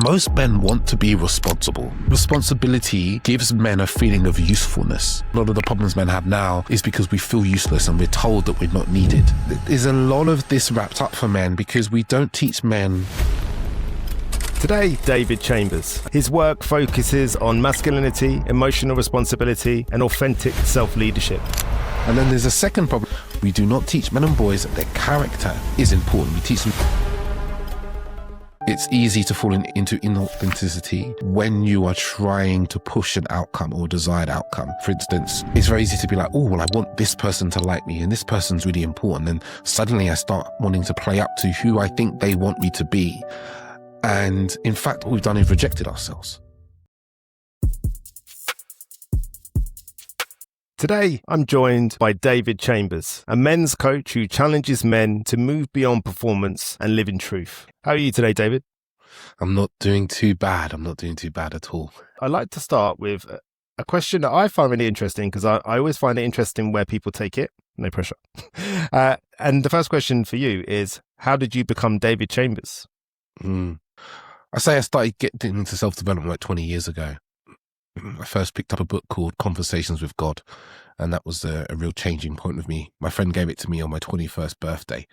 Most men want to be responsible. Responsibility gives men a feeling of usefulness. A lot of the problems men have now is because we feel useless and we're told that we're not needed. There's a lot of this wrapped up for men because we don't teach men. Today, David Chambers. His work focuses on masculinity, emotional responsibility, and authentic self-leadership. And then there's a second problem. We do not teach men and boys that their character is important. We teach them. It's easy to fall into inauthenticity when you are trying to push an outcome or a desired outcome. For instance, it's very easy to be like, oh, well, I want this person to like me and this person's really important. And suddenly I start wanting to play up to who I think they want me to be. And in fact, what we've done is rejected ourselves. Today, I'm joined by David Chambers, a men's coach who challenges men to move beyond performance and live in truth. How are you today, David? I'm not doing too bad. I'm not doing too bad at all. I'd like to start with a question that I find really interesting because I always find it interesting where people take it. No pressure. And the first question for you is, how did you become David Chambers? I say I started getting into self-development like 20 years ago. I first picked up a book called Conversations with God, and that was a real changing point with me. My friend gave it to me on my 21st birthday.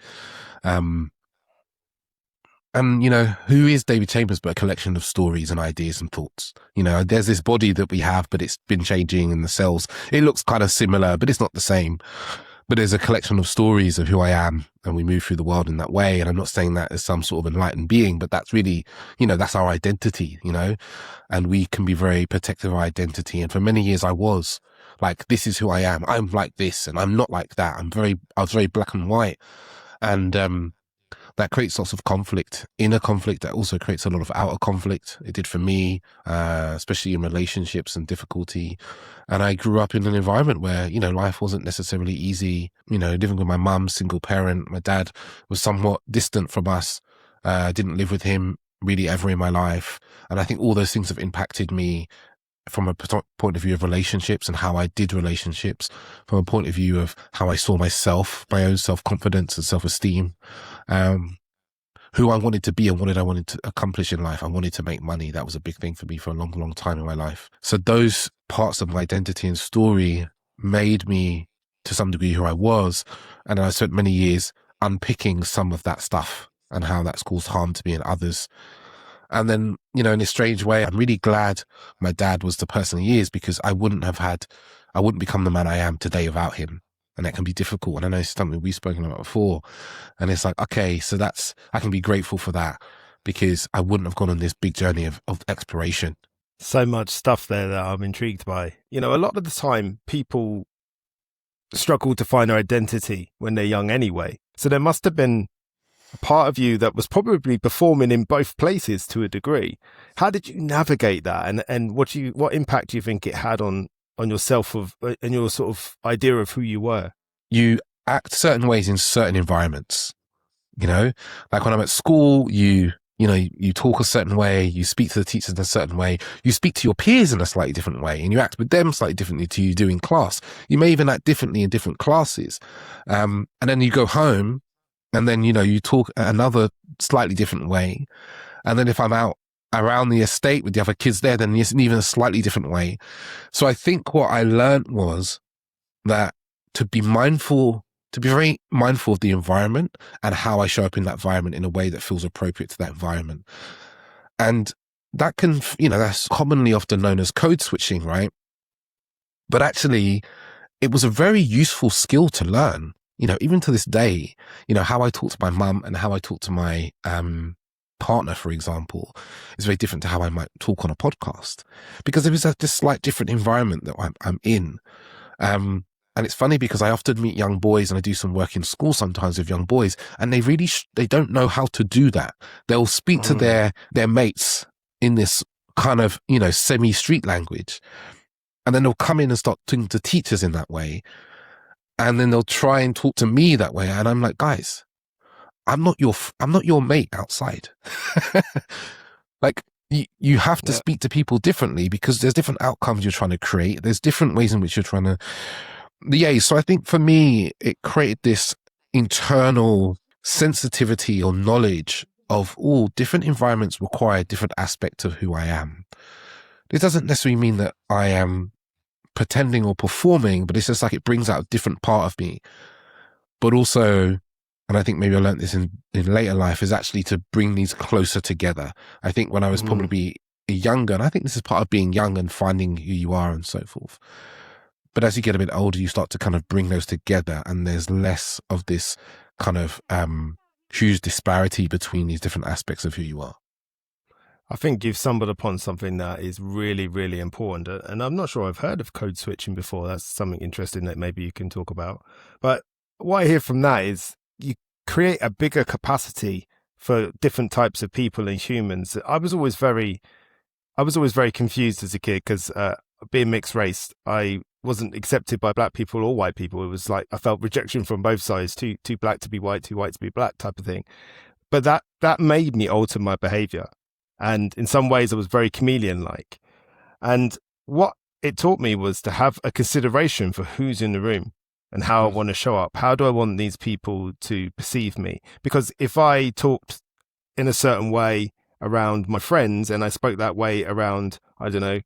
And, you know, who is David Chambers but a collection of stories and ideas and thoughts? You know, there's this body that we have, but it's been changing in the cells. It looks kind of similar, but it's not the same. But there's a collection of stories of who I am, and we move through the world in that way. And I'm not saying that as some sort of enlightened being, but that's really, you know, that's our identity, you know, and we can be very protective of our identity. And for many years I was like, this is who I am. I'm like this and I'm not like that. I was very black and white. And, that creates lots of conflict, inner conflict. That also creates a lot of outer conflict. It did for me, especially in relationships and difficulty. And I grew up in an environment where, you know, life wasn't necessarily easy. You know, living with my mum, single parent. My dad was somewhat distant from us. Didn't live with him really ever in my life. And I think all those things have impacted me from a point of view of relationships and how I did relationships, from a point of view of how I saw myself, my own self-confidence and self-esteem, who I wanted to be and what I wanted to accomplish in life. I wanted to make money. That was a big thing for me for a long, long time in my life. So those parts of my identity and story made me to some degree who I was. And I spent many years unpicking some of that stuff and how that's caused harm to me and others. And then, you know, in a strange way, I'm really glad my dad was the person he is, because I wouldn't become the man I am today without him. And that can be difficult. And I know it's something we've spoken about before. And it's like, okay, so I can be grateful for that, because I wouldn't have gone on this big journey of exploration. So much stuff there that I'm intrigued by. You know, a lot of the time people struggle to find their identity when they're young anyway. So there must have been a part of you that was probably performing in both places to a degree. How did you navigate that? And what impact do you think it had on yourself and your sort of idea of who you were? You act certain ways in certain environments, you know, like when I'm at school, you talk a certain way, you speak to the teachers in a certain way, you speak to your peers in a slightly different way, and you act with them slightly differently to you do in class. You may even act differently in different classes. And then you go home, and then, you know, you talk another slightly different way. And then if I'm out around the estate with the other kids there, then it's even a slightly different way. So I think what I learned was that to be very mindful of the environment and how I show up in that environment in a way that feels appropriate to that environment. And that can, you know, that's commonly often known as code switching, right? But actually, it was a very useful skill to learn. You know, even to this day, you know, how I talk to my mum and how I talk to my partner, for example, is very different to how I might talk on a podcast, because there is this slight different environment that I'm in. And it's funny because I often meet young boys, and I do some work in school sometimes with young boys, and they really, they don't know how to do that. They'll speak to their mates in this kind of, you know, semi-street language. And then they'll come in and start talking to teachers in that way. And then they'll try and talk to me that way. And I'm like, guys, I'm not your mate outside. Like, you have to speak to people differently, because there's different outcomes you're trying to create. There's different ways in which you're trying to liaise. So I think for me, it created this internal sensitivity or knowledge of all different environments require different aspects of who I am. It doesn't necessarily mean that I am pretending or performing, but it's just like it brings out a different part of me. But also, and I think maybe I learned this in later life, is actually to bring these closer together. I think when I was probably younger, and I think this is part of being young and finding who you are and so forth. But as you get a bit older, you start to kind of bring those together, and there's less of this kind of huge disparity between these different aspects of who you are. I think you've stumbled upon something that is really, really important. And I'm not sure I've heard of code switching before. That's something interesting that maybe you can talk about. But what I hear from that is you create a bigger capacity for different types of people and humans. I was always very confused as a kid because being mixed race, I wasn't accepted by black people or white people. It was like I felt rejection from both sides, too black to be white, too white to be black type of thing. But that made me alter my behavior. And in some ways, I was very chameleon-like. And what it taught me was to have a consideration for who's in the room and how I want to show up. How do I want these people to perceive me? Because if I talked in a certain way around my friends and I spoke that way around, I don't know,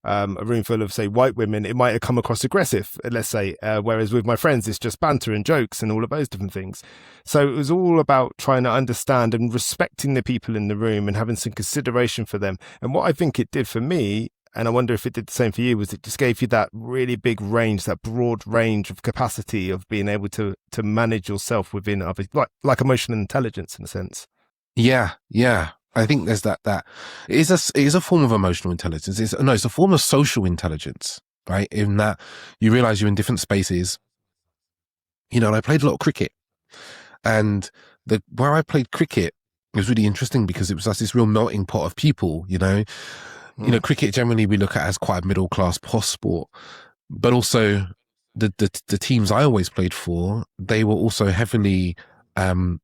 a room full of, say, white women, it might have come across aggressive, let's say, whereas with my friends, it's just banter and jokes and all of those different things. So it was all about trying to understand and respecting the people in the room and having some consideration for them. And what I think it did for me, and I wonder if it did the same for you, was it just gave you that really big range, that broad range of capacity of being able to manage yourself within other, like emotional intelligence in a sense. Yeah. I think there's that it is a form of emotional intelligence. It's a form of social intelligence, right? In that you realize you're in different spaces. And I played a lot of cricket, and where I played cricket was really interesting because it was like this real melting pot of people. Cricket generally we look at as quite a middle class post sport, but also the teams I always played for, they were also heavily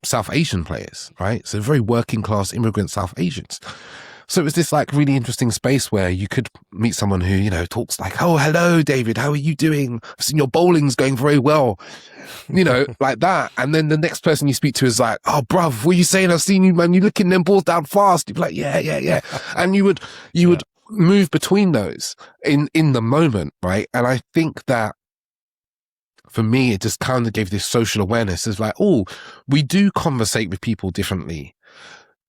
South Asian players, right? So very working class immigrant South Asians. So it was this like really interesting space where you could meet someone who, talks like, "Oh, hello, David, how are you doing? I've seen your bowling's going very well," like that. And then the next person you speak to is like, "Oh, bruv, what are you saying? I've seen you, man. You're looking them balls down fast." You'd be like, yeah. And you would move between those in the moment, right? And I think that for me, it just kind of gave this social awareness. It's like, oh, we do conversate with people differently.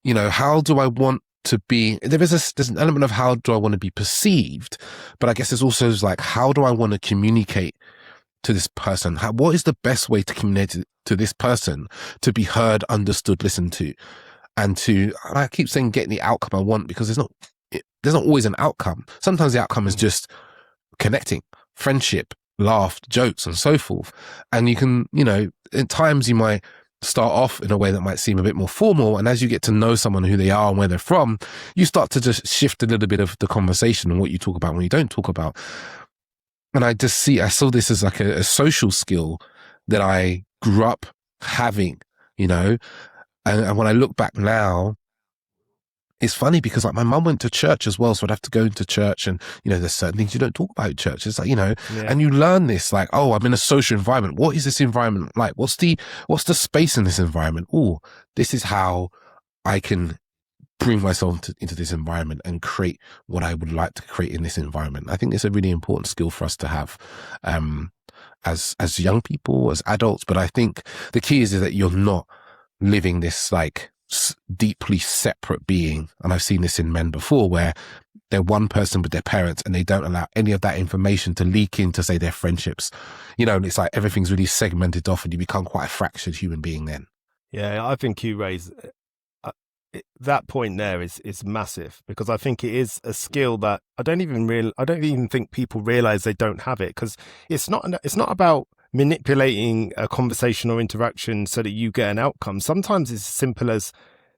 How do I want to be? There's an element of how do I want to be perceived, but I guess there's also like, how do I want to communicate to this person? What is the best way to communicate to this person to be heard, understood, listened to, and I keep saying get the outcome I want, because there's not always an outcome. Sometimes the outcome is just connecting, friendship, laugh, jokes, and so forth. And you can, at times you might start off in a way that might seem a bit more formal, and as you get to know someone, who they are and where they're from, you start to just shift a little bit of the conversation and what you talk about and what you don't talk about. And I saw this as like a social skill that I grew up having, and when I look back now, it's funny because like my mum went to church as well. So I'd have to go into church and, there's certain things you don't talk about in church. It's like, and you learn this like, oh, I'm in a social environment. What is this environment like? What's the space in this environment? Oh, this is how I can bring myself into this environment and create what I would like to create in this environment. I think it's a really important skill for us to have, as young people, as adults. But I think the key is that you're not living this like deeply separate being. And I've seen this in men before, where they're one person with their parents and they don't allow any of that information to leak into, say, their friendships. And it's like everything's really segmented off and you become quite a fractured human being then. Yeah, I think you raise that point there is massive, because I think it is a skill that I don't even think people realize they don't have it, because it's not about manipulating a conversation or interaction so that you get an outcome. Sometimes it's as simple as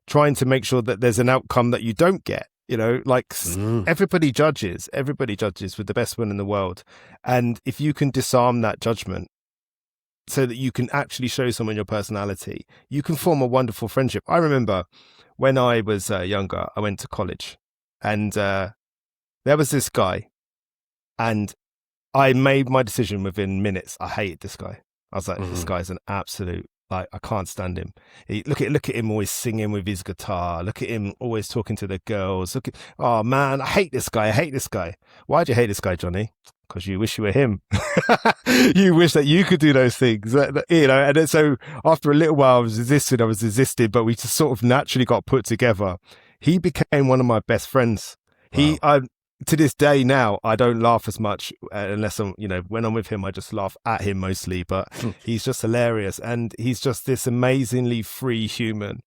trying to make sure that there's an outcome that you don't get. Everybody judges with the best one in the world. And if you can disarm that judgment so that you can actually show someone your personality, you can form a wonderful friendship. I remember when I was younger, I went to college, and there was this guy, and I made my decision within minutes. I hated this guy. I was like, this guy's an absolute Like, I can't stand him. Look at him always singing with his guitar. Look at him always talking to the girls. Oh man, I hate this guy. I hate this guy. Why do you hate this guy, Johnny? Because you wish you were him. You wish that you could do those things, you know. And then, so after a little while, I was resisting, but we just sort of naturally got put together. He became one of my best friends. Wow. To this day now, I don't laugh as much unless I'm, you know, when I'm with him, I just laugh at him mostly, but he's just hilarious. And he's just this amazingly free human,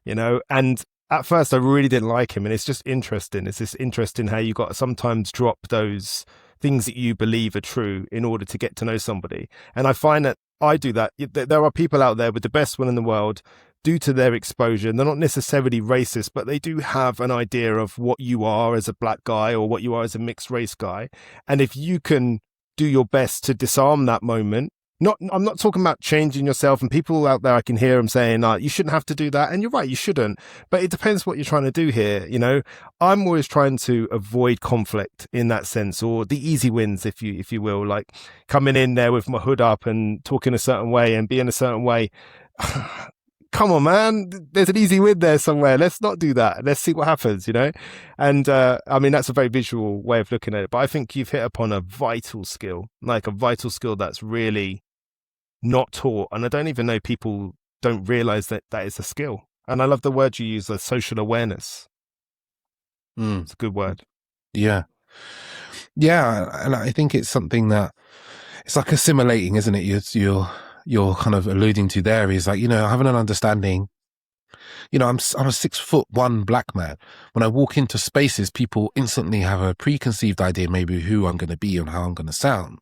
you know, and at first I really didn't like him. And it's just interesting. It's just interesting how you got to sometimes drop those things that you believe are true in order to get to know somebody. And I find that I do that. There are people out there with the best will in the world, due to their exposure. They're not necessarily racist, but they do have an idea of what you are as a black guy or what you are as a mixed race guy. And if you can do your best to disarm that moment, I'm not talking about changing yourself, and people out there, I can hear them saying, you shouldn't have to do that. And you're right, you shouldn't, but it depends what you're trying to do here. You know, I'm always trying to avoid conflict in that sense, or the easy wins, if you will, like coming in there with my hood up and talking a certain way and being a certain way. Come on, man, there's an easy win there somewhere. Let's not do that. Let's see what happens, you know? And I mean, that's a very visual way of looking at it, but I think you've hit upon a vital skill, like a vital skill that's really not taught. And I don't even know, people don't realize that that is a skill. And I love the word you use, social awareness. It's a good word. Yeah. And I think it's something that it's like assimilating, isn't it? You're kind of alluding to there is like, you know, having an understanding. You know, I'm a 6'1" black man. When I walk into spaces, people instantly have a preconceived idea maybe who I'm going to be and how I'm going to sound.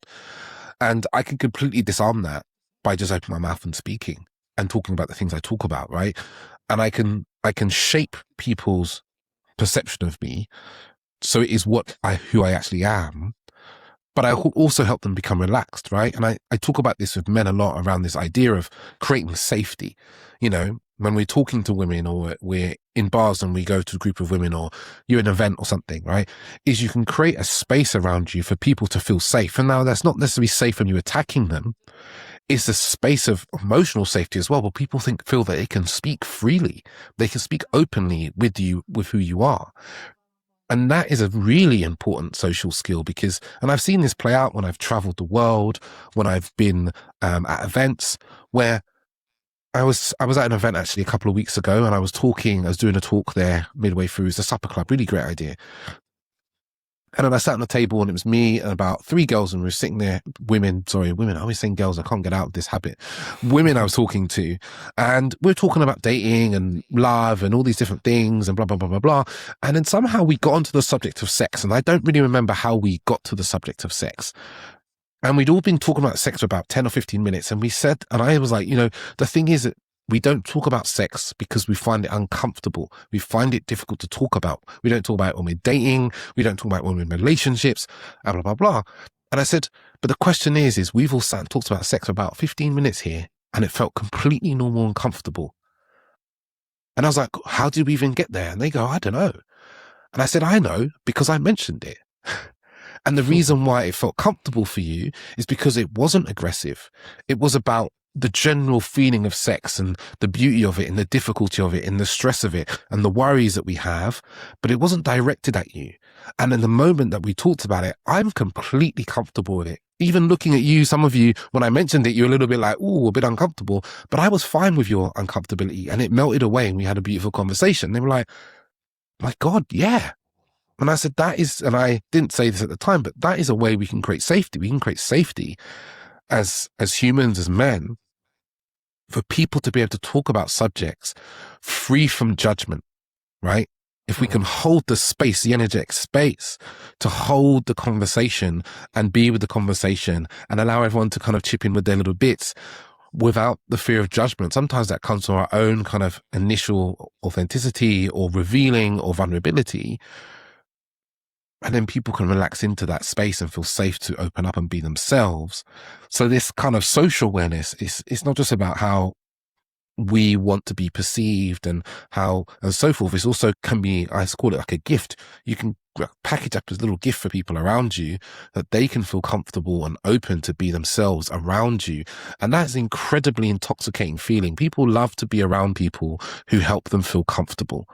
And I can completely disarm that by just opening my mouth and speaking and talking about the things I talk about, right? And I can shape people's perception of me, so it is who I actually am. But I also help them become relaxed, right? And I talk about this with men a lot around this idea of creating safety. You know, when we're talking to women or we're in bars and we go to a group of women or you're at an event or something, right? Is you can create a space around you for people to feel safe. And now that's not necessarily safe when you're attacking them. It's a space of emotional safety as well, where people feel that they can speak freely. They can speak openly with you, with who you are. And that is a really important social skill and I've seen this play out when I've traveled the world, when I've been at events where I was at an event actually a couple of weeks ago, and I was doing a talk there midway through. It's a supper club, really great idea. And then I sat on the table and it was me and about 3 girls, and we were sitting there, women, I always saying girls, I can't get out of this habit. Women I was talking to, and we were talking about dating and love and all these different things and blah, blah, blah, blah, blah. And then somehow we got onto the subject of sex, and I don't really remember how we got to the subject of sex. And we'd all been talking about sex for about 10 or 15 minutes. And I was like, you know, the thing is that we don't talk about sex because we find it uncomfortable. We find it difficult to talk about. We don't talk about it when we're dating. We don't talk about it when we're in relationships, blah, blah, blah. And I said, but the question is we've all sat and talked about sex for about 15 minutes here, and it felt completely normal and comfortable. And I was like, how did we even get there? And they go, I don't know. And I said, I know, because I mentioned it. And the reason why it felt comfortable for you is because it wasn't aggressive. It was about the general feeling of sex and the beauty of it and the difficulty of it and the stress of it and the worries that we have, but it wasn't directed at you. And in the moment that we talked about it, I'm completely comfortable with it. Even looking at you, some of you, when I mentioned it, you're a little bit like, ooh, a bit uncomfortable, but I was fine with your uncomfortability, and it melted away and we had a beautiful conversation. They were like, my God, yeah. And I said, and I didn't say this at the time, but that is a way we can create safety. We can create safety as humans, as men, for people to be able to talk about subjects free from judgment, right? If we can hold the space, the energetic space, to hold the conversation and be with the conversation and allow everyone to kind of chip in with their little bits without the fear of judgment. Sometimes that comes from our own kind of initial authenticity or revealing or vulnerability. And then people can relax into that space and feel safe to open up and be themselves. So this kind of social awareness is not just about how we want to be perceived and how and so forth. It's also can be, I call it like a gift. You can package up as a little gift for people around you that they can feel comfortable and open to be themselves around you. And that's an incredibly intoxicating feeling. People love to be around people who help them feel comfortable.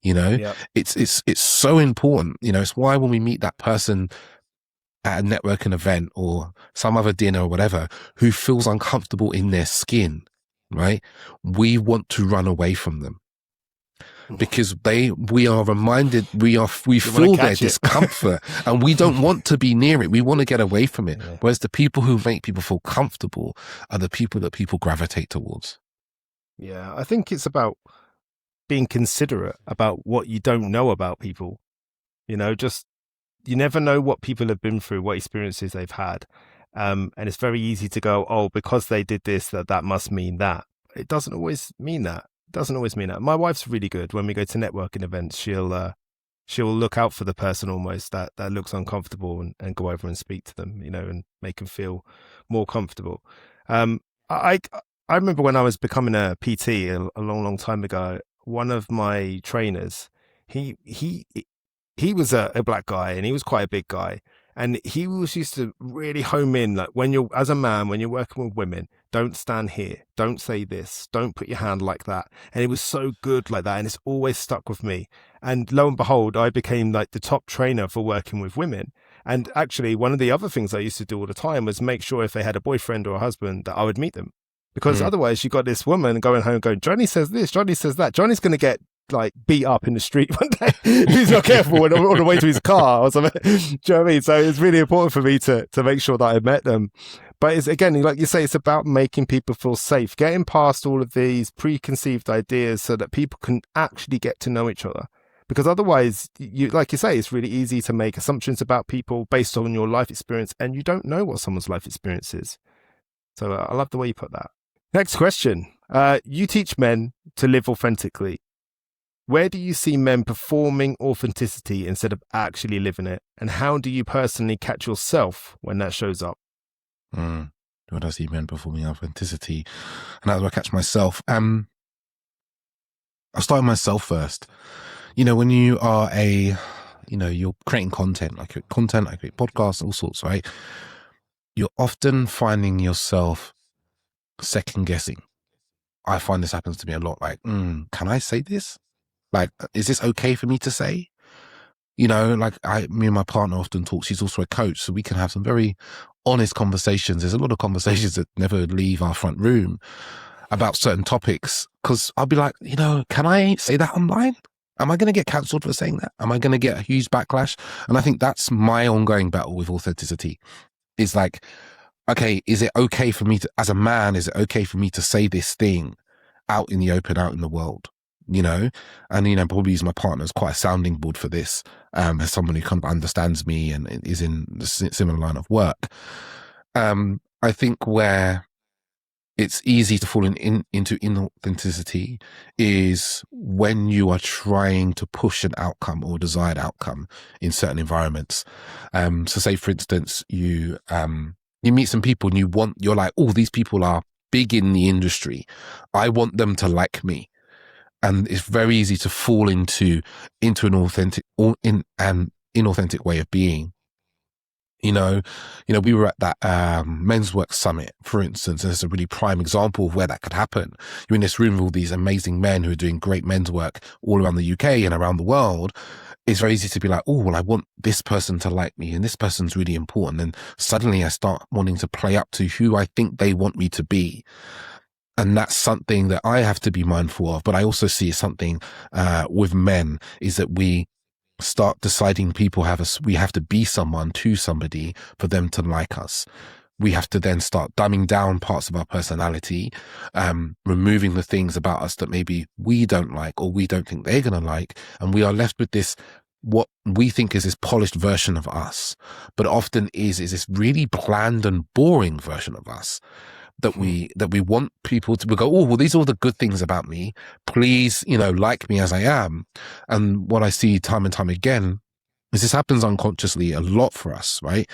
You know, Yeah. it's so important. You know, it's why when we meet that person at a networking event or some other dinner or whatever, who feels uncomfortable in their skin, right? We want to run away from them because we are reminded, we feel their discomfort and we don't want to be near it. We want to get away from it. Yeah. Whereas the people who make people feel comfortable are the people that people gravitate towards. Yeah. I think it's about being considerate about what you don't know about people. You know, just, you never know what people have been through, what experiences they've had. And it's very easy to go, oh, because they did this, that must mean that. It doesn't always mean that. It doesn't always mean that. My wife's really good. When we go to networking events, she'll look out for the person almost that looks uncomfortable and go over and speak to them, you know, and make them feel more comfortable. I remember when I was becoming a PT a long time ago, one of my trainers, he was a black guy and he was quite a big guy. And he was used to really home in, like when you're, as a man, when you're working with women, don't stand here, don't say this, don't put your hand like that. And it was so good like that. And it's always stuck with me. And lo and behold, I became like the top trainer for working with women. And actually, one of the other things I used to do all the time was make sure if they had a boyfriend or a husband that I would meet them. Because otherwise you got this woman going home going, Johnny says this, Johnny says that. Johnny's going to get like beat up in the street one day. He's not careful on the way to his car or something. Do you know what I mean? So it's really important for me to make sure that I met them. But it's, again, like you say, it's about making people feel safe, getting past all of these preconceived ideas so that people can actually get to know each other. Because otherwise, you, like you say, it's really easy to make assumptions about people based on your life experience, and you don't know what someone's life experience is. So I love the way you put that. Next question. You teach men to live authentically. Where do you see men performing authenticity instead of actually living it? And how do you personally catch yourself when that shows up? When I see men performing authenticity, and how do I catch myself? I'll start with myself first. You know, when you are you're creating content, I create podcasts, all sorts, right? You're often finding yourself second guessing. I find this happens to me a lot. Like, can I say this? Like, is this okay for me to say? You know, like me and my partner often talk. She's also a coach, so we can have some very honest conversations. There's a lot of conversations that never leave our front room about certain topics. Because I'll be like, you know, can I say that online? Am I going to get cancelled for saying that? Am I going to get a huge backlash? And I think that's my ongoing battle with authenticity. Is like, okay, is it okay for me to, as a man, is it okay for me to say this thing out in the open, out in the world? You know, and, you know, probably use my partner as quite a sounding board for this, as someone who kind of understands me and is in the similar line of work. I think where it's easy to fall into inauthenticity is when you are trying to push an outcome or desired outcome in certain environments. So say, for instance, you meet some people and you're like, oh, these people are big in the industry. I want them to like me. And it's very easy to fall into an inauthentic way of being. You know, we were at that men's work summit, for instance, and it's a really prime example of where that could happen. You're in this room with all these amazing men who are doing great men's work all around the UK and around the world. It's very easy to be like, oh, well, I want this person to like me and this person's really important. And suddenly I start wanting to play up to who I think they want me to be. And that's something that I have to be mindful of. But I also see something with men is that we start deciding we have to be someone to somebody for them to like us. We have to then start dumbing down parts of our personality, removing the things about us that maybe we don't like or we don't think they're going to like. And we are left with this, what we think is this polished version of us, but often is this really bland and boring version of us. That we want people to go, oh, well, these are all the good things about me. Please, you know, like me as I am. And what I see time and time again is this happens unconsciously a lot for us, right?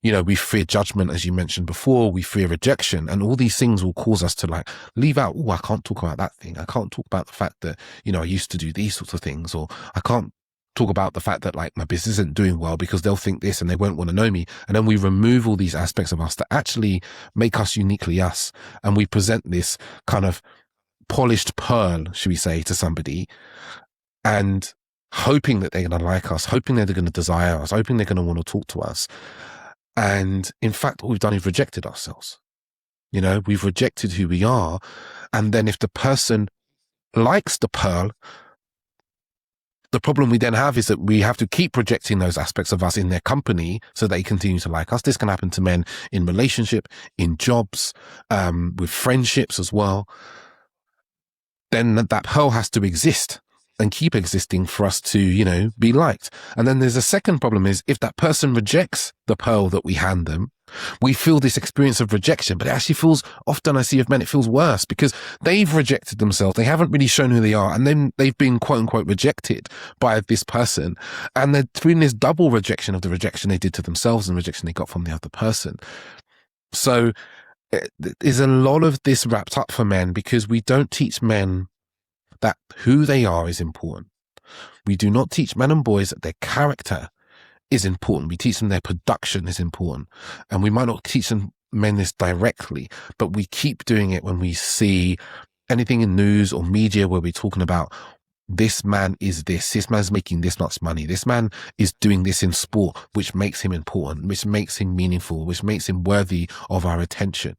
We fear judgment, as you mentioned before. We fear rejection, and all these things will cause us to like leave out. Oh, I can't talk about that thing. I can't talk about the fact that, I used to do these sorts of things, or I can't talk about the fact that like my business isn't doing well because they'll think this and they won't want to know me. And then we remove all these aspects of us that actually make us uniquely us. And we present this kind of polished pearl, should we say, to somebody, and hoping that they're going to like us, hoping that they're going to desire us, hoping they're going to want to talk to us. And in fact, what we've done is rejected ourselves. We've rejected who we are. And then if the person likes the pearl, the problem we then have is that we have to keep projecting those aspects of us in their company so they continue to like us. This can happen to men in relationship, in jobs, with friendships as well. Then that pearl has to exist and keep existing for us to, be liked. And then there's a second problem is if that person rejects the pearl that we hand them, we feel this experience of rejection, but it actually feels, often I see of men, it feels worse because they've rejected themselves. They haven't really shown who they are. And then they've been quote unquote rejected by this person. And they're doing this double rejection of the rejection they did to themselves and rejection they got from the other person. So there's a lot of this wrapped up for men because we don't teach men that who they are is important. We do not teach men and boys that their character is important. We teach them their production is important. And we might not teach them men this directly, but we keep doing it when we see anything in news or media where we're talking about this man is this man's making this much money, this man is doing this in sport, which makes him important, which makes him meaningful, which makes him worthy of our attention.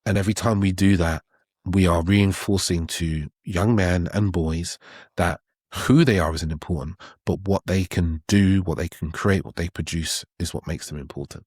And every time we do that, we are reinforcing to young men and boys that who they are isn't important, but what they can do, what they can create, what they produce is what makes them important.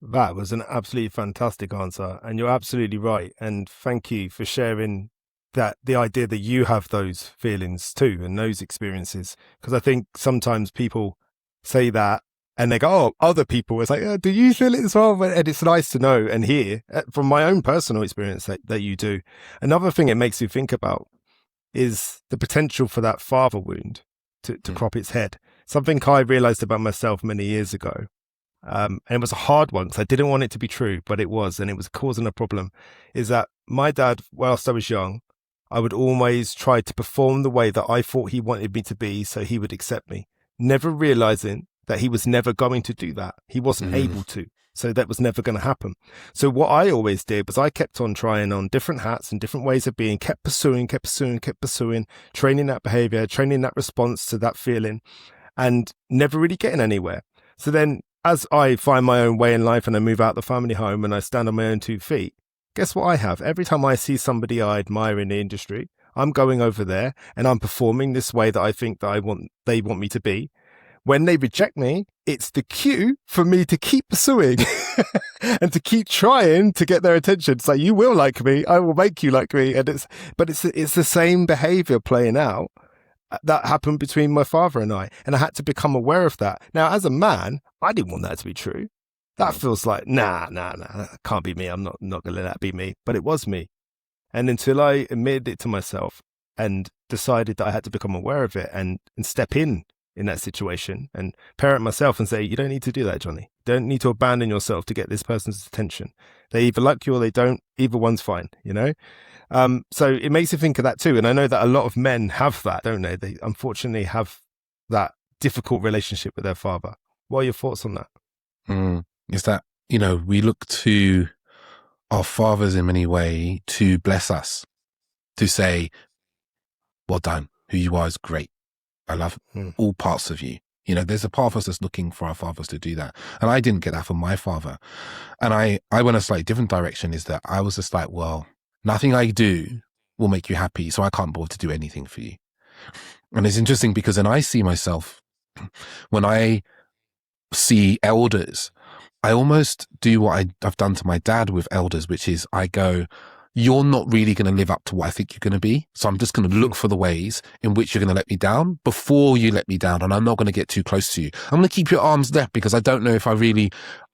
That was an absolutely fantastic answer. And you're absolutely right. And thank you for sharing that, the idea that you have those feelings too and those experiences. Because I think sometimes people say that and they go, oh, other people, it's like, oh, do you feel it as well? And it's nice to know and hear from my own personal experience that you do. Another thing it makes you think about is the potential for that father wound to crop its head. Something I realized about myself many years ago. And it was a hard one because I didn't want it to be true, but it was, and it was causing a problem, is that my dad, whilst I was young, I would always try to perform the way that I thought he wanted me to be so he would accept me, never realizing that he was never going to do that. He wasn't able to. So that was never going to happen. So what I always did was I kept on trying on different hats and different ways of being, kept pursuing, training that behavior, training that response to that feeling, and never really getting anywhere. So then as I find my own way in life and I move out the family home and I stand on my own 2 feet, guess what I have? Every time I see somebody I admire in the industry, I'm going over there and I'm performing this way that I think that they want me to be. When they reject me, it's the cue for me to keep pursuing and to keep trying to get their attention. So you will like me, I will make you like me. And it's the same behavior playing out that happened between my father and I had to become aware of that. Now, as a man, I didn't want that to be true. That feels like, nah, that can't be me. I'm not going to let that be me. But it was me. And until I admitted it to myself and decided that I had to become aware of it and step in that situation and parent myself and say, you don't need to do that, Johnny. You don't need to abandon yourself to get this person's attention. They either like you or they don't. Either one's fine, So it makes you think of that too. And I know that a lot of men have that, don't they? They unfortunately have that difficult relationship with their father. What are your thoughts on that? Is that, we look to our fathers in many ways to bless us, to say, well done, who you are is great. I love all parts of you. There's a part of us that's looking for our fathers to do that. And I didn't get that from my father. And I went a slightly different direction, is that I was just like, well, nothing I do will make you happy, so I can't bother to do anything for you. And it's interesting because then I see myself, when I see elders, I almost do what I've done to my dad with elders, which is I go, you're not really going to live up to what I think you're going to be. So I'm just going to look for the ways in which you're going to let me down before you let me down. And I'm not going to get too close to you. I'm going to keep your arms left because I don't know if I really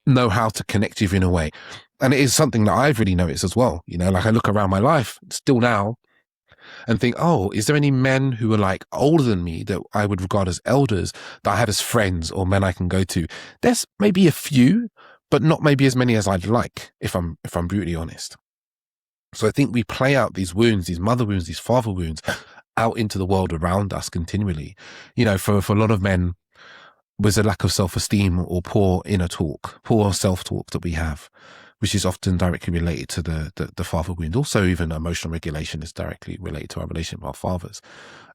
know how to connect with you in a way. And it is something that I've really noticed as well. Like I look around my life still now, and think, oh, is there any men who are like older than me that I would regard as elders that I have as friends or men I can go to? There's maybe a few, but not maybe as many as I'd like, if I'm brutally honest. So I think we play out these wounds, these mother wounds, these father wounds out into the world around us continually. You know, for a lot of men, was a lack of self-esteem or poor inner talk, poor self-talk that we have, which is often directly related to the father wound. Also, even emotional regulation is directly related to our relationship with our fathers.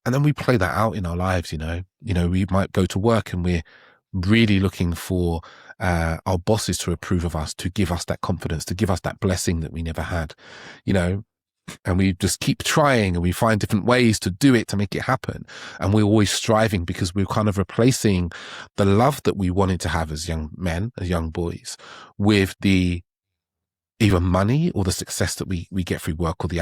And then we play that out in our lives, you know. You know, we might go to work and we're really looking for our bosses to approve of us, to give us that confidence, to give us that blessing that we never had, you know. And we just keep trying and we find different ways to do it, to make it happen. And we're always striving because we're kind of replacing the love that we wanted to have as young men, as young boys, with the either money or the success that we get through work, or the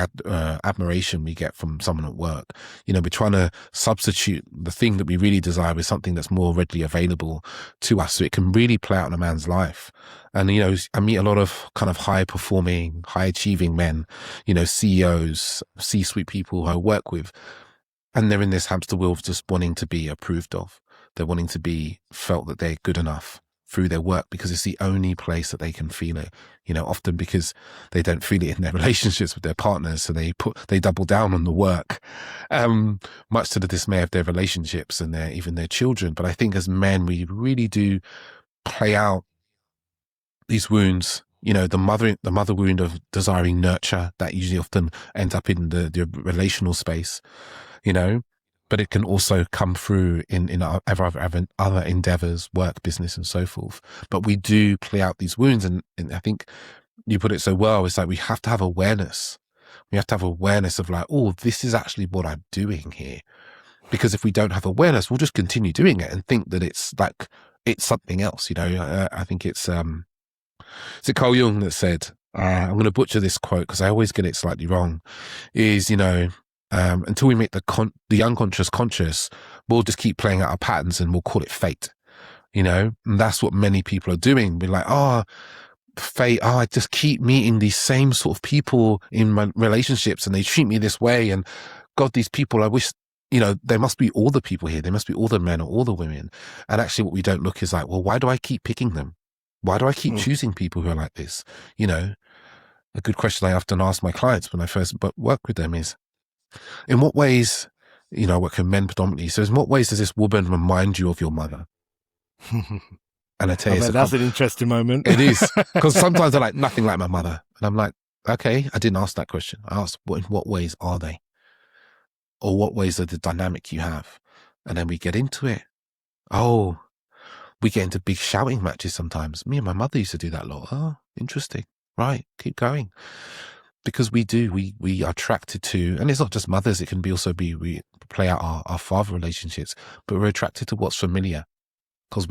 admiration we get from someone at work. You know, we're trying to substitute the thing that we really desire with something that's more readily available to us, so it can really play out in a man's life. And, you know, I meet a lot of kind of high performing, high achieving men, you know, CEOs, C-suite people who I work with, and they're in this hamster wheel of just wanting to be approved of. They're wanting to be felt that they're good enough through their work, because it's the only place that they can feel it, you know, often because they don't feel it in their relationships with their partners. So they double down on the work, much to the dismay of their relationships and even their children. But I think as men, we really do play out these wounds, you know, the mother wound of desiring nurture that usually often ends up in the relational space, you know. But it can also come through in our other endeavors, work, business, and so forth. But we do play out these wounds. And I think you put it so well. It's like we have to have awareness. We have to have awareness of like, oh, this is actually what I'm doing here. Because if we don't have awareness, we'll just continue doing it and think that it's like, it's something else. You know, I think it's it Carl Jung that said, I'm going to butcher this quote because I always get it slightly wrong, is, you know, until we make the unconscious conscious, we'll just keep playing out our patterns and we'll call it fate, you know. And that's what many people are doing. We're like, fate, I just keep meeting these same sort of people in my relationships and they treat me this way. And God, these people, I wish, you know, there must be all the people here. There must be all the men or all the women. And actually what we don't look is like, well, why do I keep picking them? Why do I keep choosing people who are like this? You know, a good question I often ask my clients when I first work with them is, in what ways, you know, I work with men predominantly, so in what ways does this woman remind you of your mother? And I tell you, that's an interesting moment. It is, because sometimes they're like, nothing like my mother. And I'm like, okay, I didn't ask that question. I asked, in what ways are they? Or what ways are the dynamic you have? And then we get into it. Oh, we get into big shouting matches sometimes. Me and my mother used to do that a lot. Oh, interesting. Right, keep going. Because we are attracted to, and it's not just mothers, it can be also we play out our father relationships, but we're attracted to what's familiar. Because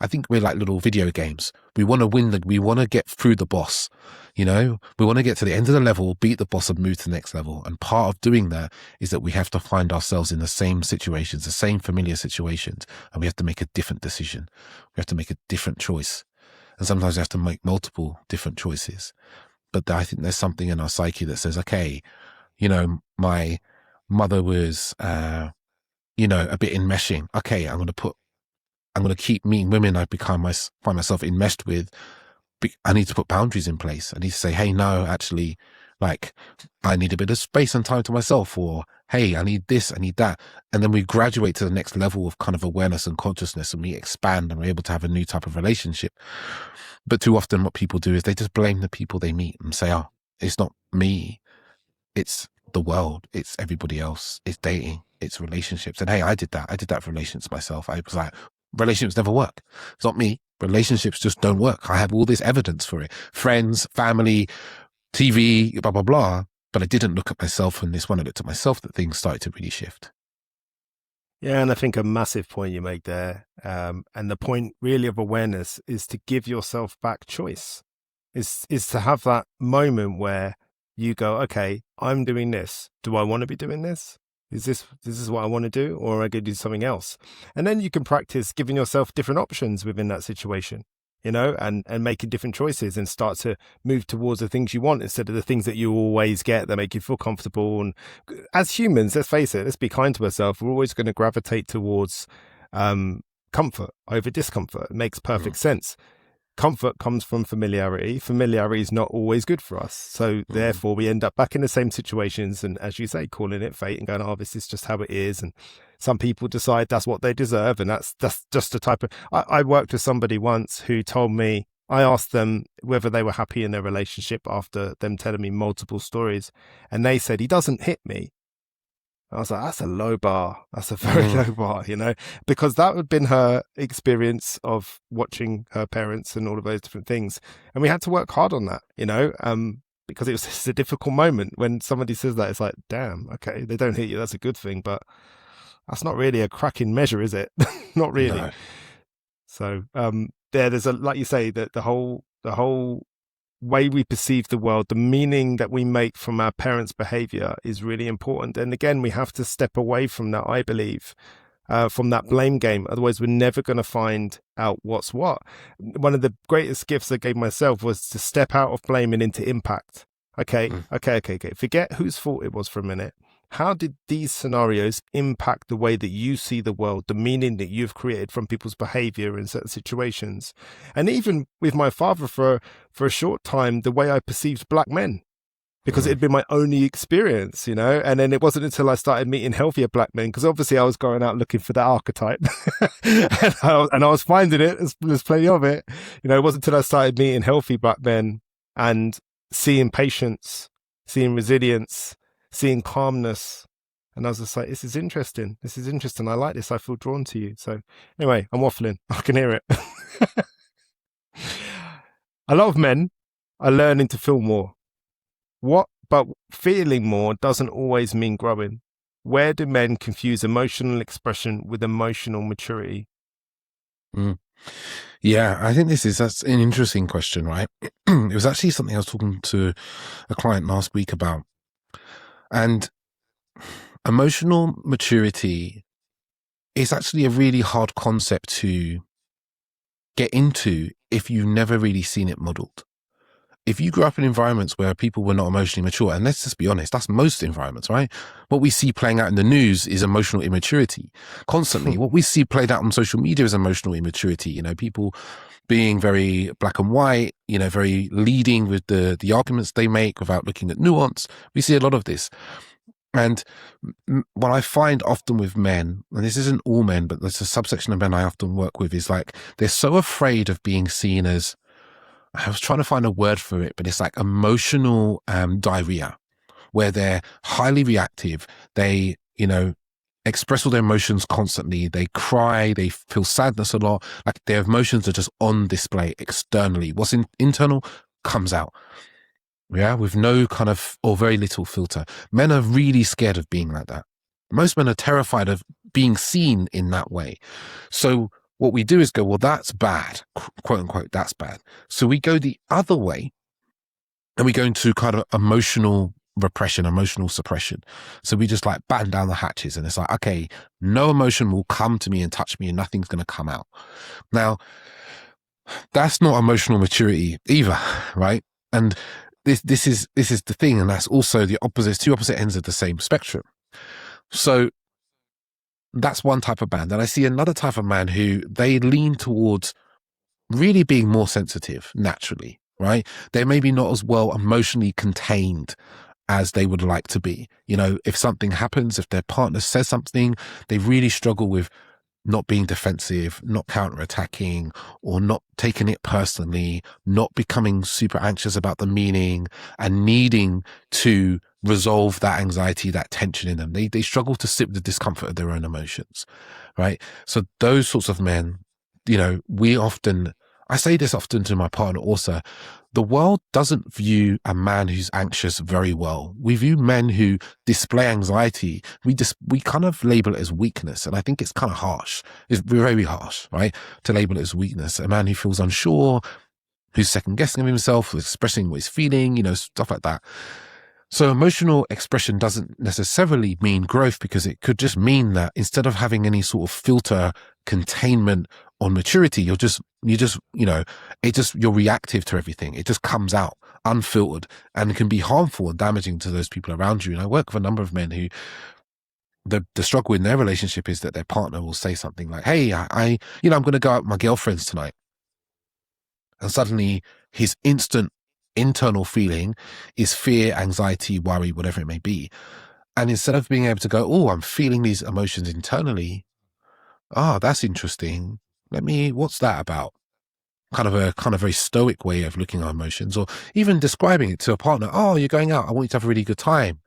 I think we're like little video games. We want to win, we want to get through the boss, you know? We want to get to the end of the level, beat the boss and move to the next level. And part of doing that is that we have to find ourselves in the same situations, the same familiar situations, and we have to make a different decision. We have to make a different choice. And sometimes we have to make multiple different choices. But I think there's something in our psyche that says, okay, you know, my mother was, you know, a bit enmeshing. Okay, I'm going to keep meeting women I find myself enmeshed with. I need to put boundaries in place. I need to say, hey, no, actually, like, I need a bit of space and time to myself, or, hey, I need this, I need that. And then we graduate to the next level of kind of awareness and consciousness, and we expand and we're able to have a new type of relationship. But too often what people do is they just blame the people they meet and say, oh, it's not me. It's the world. It's everybody else. It's dating. It's relationships. And hey, I did that. I did that for relationships myself. I was like, relationships never work. It's not me. Relationships just don't work. I have all this evidence for it. Friends, family, TV, blah, blah, blah. But I didn't look at myself. And this one, I looked at myself, that things started to really shift. Yeah, and I think a massive point you make there, and the point really of awareness is to give yourself back choice, is to have that moment where you go, okay, I'm doing this. Do I want to be doing this? Is this what I want to do, or am I going to do something else? And then you can practice giving yourself different options within that situation. and making different choices and start to move towards the things you want instead of the things that you always get that make you feel comfortable. And as humans, let's face it, let's be kind to ourselves. We're always going to gravitate towards comfort over discomfort. It makes perfect sense. Comfort comes from familiarity. Familiarity is not always good for us. So therefore we end up back in the same situations. And as you say, calling it fate and going, oh, this is just how it is. And some people decide that's what they deserve. And that's just the type of, I worked with somebody once who told me, I asked them whether they were happy in their relationship after them telling me multiple stories. And they said, he doesn't hit me. I was like, that's a low bar. That's a very low bar, because that had been her experience of watching her parents and all of those different things. And we had to work hard on that, because it was just a difficult moment when somebody says that. It's like, damn, okay, they don't hit you. That's a good thing. But that's not really a cracking measure, is it? Not really. No. So there's like you say, that the whole way we perceive the world, the meaning that we make from our parents' behavior is really important. And again, we have to step away from that, I believe, from that blame game. Otherwise, we're never going to find out what's what. One of the greatest gifts I gave myself was to step out of blame and into impact. Okay. Forget whose fault it was for a minute. How did these scenarios impact the way that you see the world, the meaning that you've created from people's behavior in certain situations? And even with my father for a short time, the way I perceived black men, because it had been my only experience, and then it wasn't until I started meeting healthier black men, because obviously I was going out looking for that archetype and I was finding it, there's plenty of it. It wasn't until I started meeting healthy black men and seeing patience, seeing resilience, seeing calmness. And I was just like, this is interesting. I like this. I feel drawn to you. So anyway, I'm waffling. I can hear it. A lot of men are learning to feel more. But feeling more doesn't always mean growing. Where do men confuse emotional expression with emotional maturity? Yeah, I think that's an interesting question, right? It was actually something I was talking to a client last week about. And emotional maturity is actually a really hard concept to get into if you've never really seen it modeled. If you grew up in environments where people were not emotionally mature, and let's just be honest, that's most environments, right? What we see playing out in the news is emotional immaturity constantly. What we see played out on social media is emotional immaturity. People being very black and white, very leading with the arguments they make without looking at nuance. We see a lot of this. And what I find often with men, and this isn't all men, but there's a subsection of men I often work with, is like they're so afraid of being seen as, I was trying to find a word for it, but it's like emotional diarrhea, where they're highly reactive. They, express all their emotions constantly. They cry, they feel sadness a lot. Like their emotions are just on display externally. What's internal comes out. Yeah, with no kind of, or very little filter. Men are really scared of being like that. Most men are terrified of being seen in that way. So what we do is go, well, that's bad, quote unquote, that's bad. So we go the other way and we go into kind of emotional repression, emotional suppression. So we just like batten down the hatches and it's like, okay, no emotion will come to me and touch me and nothing's going to come out. Now, that's not emotional maturity either, right? And this is the thing, and that's also the two opposite ends of the same spectrum. So that's one type of man. Then I see another type of man who they lean towards really being more sensitive naturally, right? They're maybe not as well emotionally contained as they would like to be. If something happens, if their partner says something, they really struggle with not being defensive, not counterattacking, or not taking it personally, not becoming super anxious about the meaning and needing to resolve that anxiety, that tension in them. They struggle to sit with the discomfort of their own emotions, right? So those sorts of men, I say this often to my partner also, the world doesn't view a man who's anxious very well. We view men who display anxiety. We kind of label it as weakness. And I think it's kind of harsh. It's very harsh, right? To label it as weakness. A man who feels unsure, who's second guessing of himself, who's expressing what he's feeling, stuff like that. So emotional expression doesn't necessarily mean growth, because it could just mean that instead of having any sort of filter, containment, on maturity, you just, you're reactive to everything. It just comes out unfiltered and can be harmful and damaging to those people around you. And I work with a number of men who, the struggle in their relationship is that their partner will say something like, hey, I'm going to go out with my girlfriends tonight. And suddenly his instant internal feeling is fear, anxiety, worry, whatever it may be. And instead of being able to go, oh, I'm feeling these emotions internally. Oh, that's interesting. What's that about? Kind of very stoic way of looking at emotions, or even describing it to a partner. Oh, you're going out. I want you to have a really good time.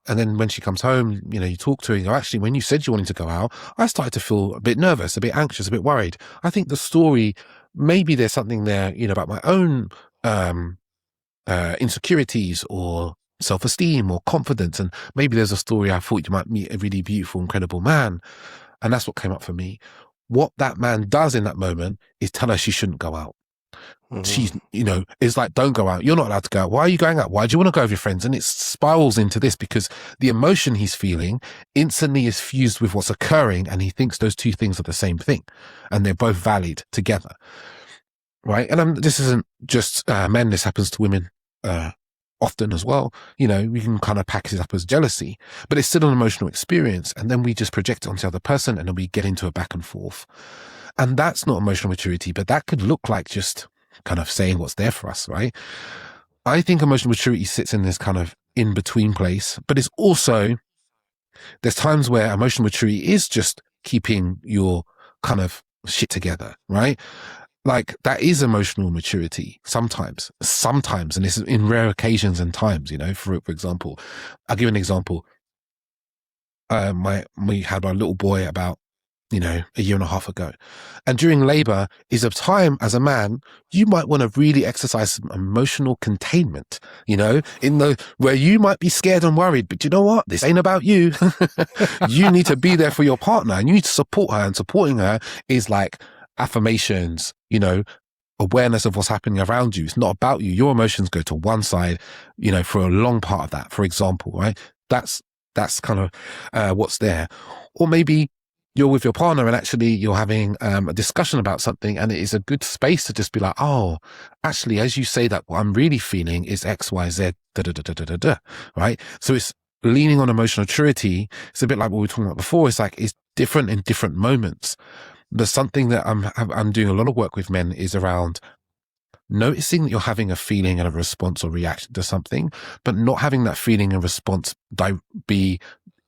And then when she comes home, you talk to her and go, actually, when you said you wanted to go out, I started to feel a bit nervous, a bit anxious, a bit worried. I think the story, maybe there's something there, about my own insecurities or self-esteem or confidence. And maybe there's a story, I thought you might meet a really beautiful, incredible man. And that's what came up for me. What that man does in that moment is tell her she shouldn't go out. Mm-hmm. She's, it's like, don't go out. You're not allowed to go out. Why are you going out? Why do you want to go with your friends? And it spirals into this because the emotion he's feeling instantly is fused with what's occurring. And he thinks those two things are the same thing and they're both valid together. Right. And this isn't just men. This happens to women often as well. We can kind of package it up as jealousy, but it's still an emotional experience. And then we just project it onto the other person and then we get into a back and forth. And that's not emotional maturity, but that could look like just kind of saying what's there for us, right? I think emotional maturity sits in this kind of in-between place, but it's also, there's times where emotional maturity is just keeping your kind of shit together, right? Like that is emotional maturity sometimes, and it's in rare occasions and times, for example, I'll give an example. We had our little boy about, a year and a half ago. And during labor is a time as a man, you might want to really exercise some emotional containment, where you might be scared and worried, but you know what? This ain't about you. You need to be there for your partner and you need to support her, and supporting her is like affirmations, awareness of what's happening around you. It's not about you. Your emotions go to one side, for a long part of that, for example, right? That's kind of what's there. Or maybe you're with your partner and actually you're having a discussion about something, and it is a good space to just be like, oh, actually, as you say that, what I'm really feeling is X, Y, Z, da, da, da, da, da, da, da, right? So it's leaning on emotional maturity. It's a bit like what we were talking about before. It's like, it's different in different moments. But something that I'm doing a lot of work with men is around noticing that you're having a feeling and a response or reaction to something, but not having that feeling and response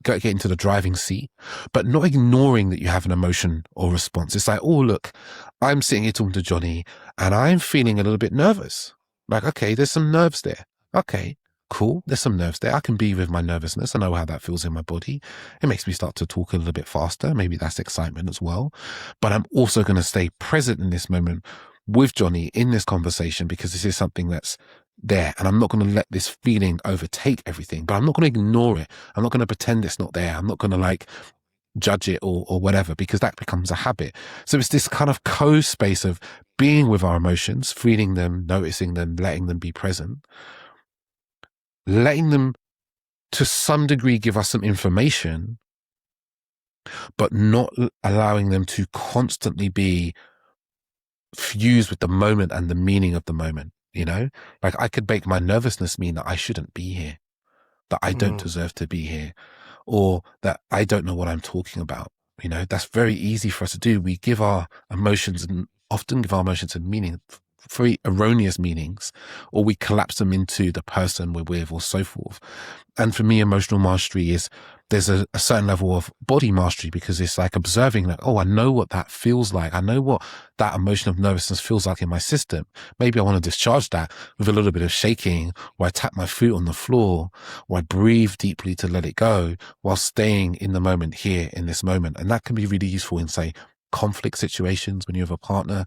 get into the driving seat, but not ignoring that you have an emotion or response. It's like, oh, look, I'm sitting here talking to Johnny and I'm feeling a little bit nervous. Like, okay, there's some nerves there. Okay, cool. There's some nerves there. I can be with my nervousness. I know how that feels in my body. It makes me start to talk a little bit faster. Maybe that's excitement as well. But I'm also going to stay present in this moment with Johnny in this conversation because this is something that's there, and I'm not going to let this feeling overtake everything, but I'm not going to ignore it. I'm not going to pretend it's not there. I'm not going to judge it or whatever, because that becomes a habit. So it's this kind of co-space of being with our emotions, feeling them, noticing them, letting them be present, letting them to some degree give us some information, but not allowing them to constantly be fused with the moment and the meaning of the moment. Like I could make my nervousness mean that I shouldn't be here, that I don't deserve to be here, or that I don't know what I'm talking about. That's very easy for us to do. We give our emotions and often give our emotions a meaning, very erroneous meanings, or we collapse them into the person we're with or so forth. And for me, emotional mastery is, there's a certain level of body mastery, because it's like observing like, oh, I know what that feels like. I know what that emotion of nervousness feels like in my system. Maybe I want to discharge that with a little bit of shaking, or I tap my foot on the floor, or I breathe deeply to let it go while staying in the moment here in this moment. And that can be really useful in, say, conflict situations when you have a partner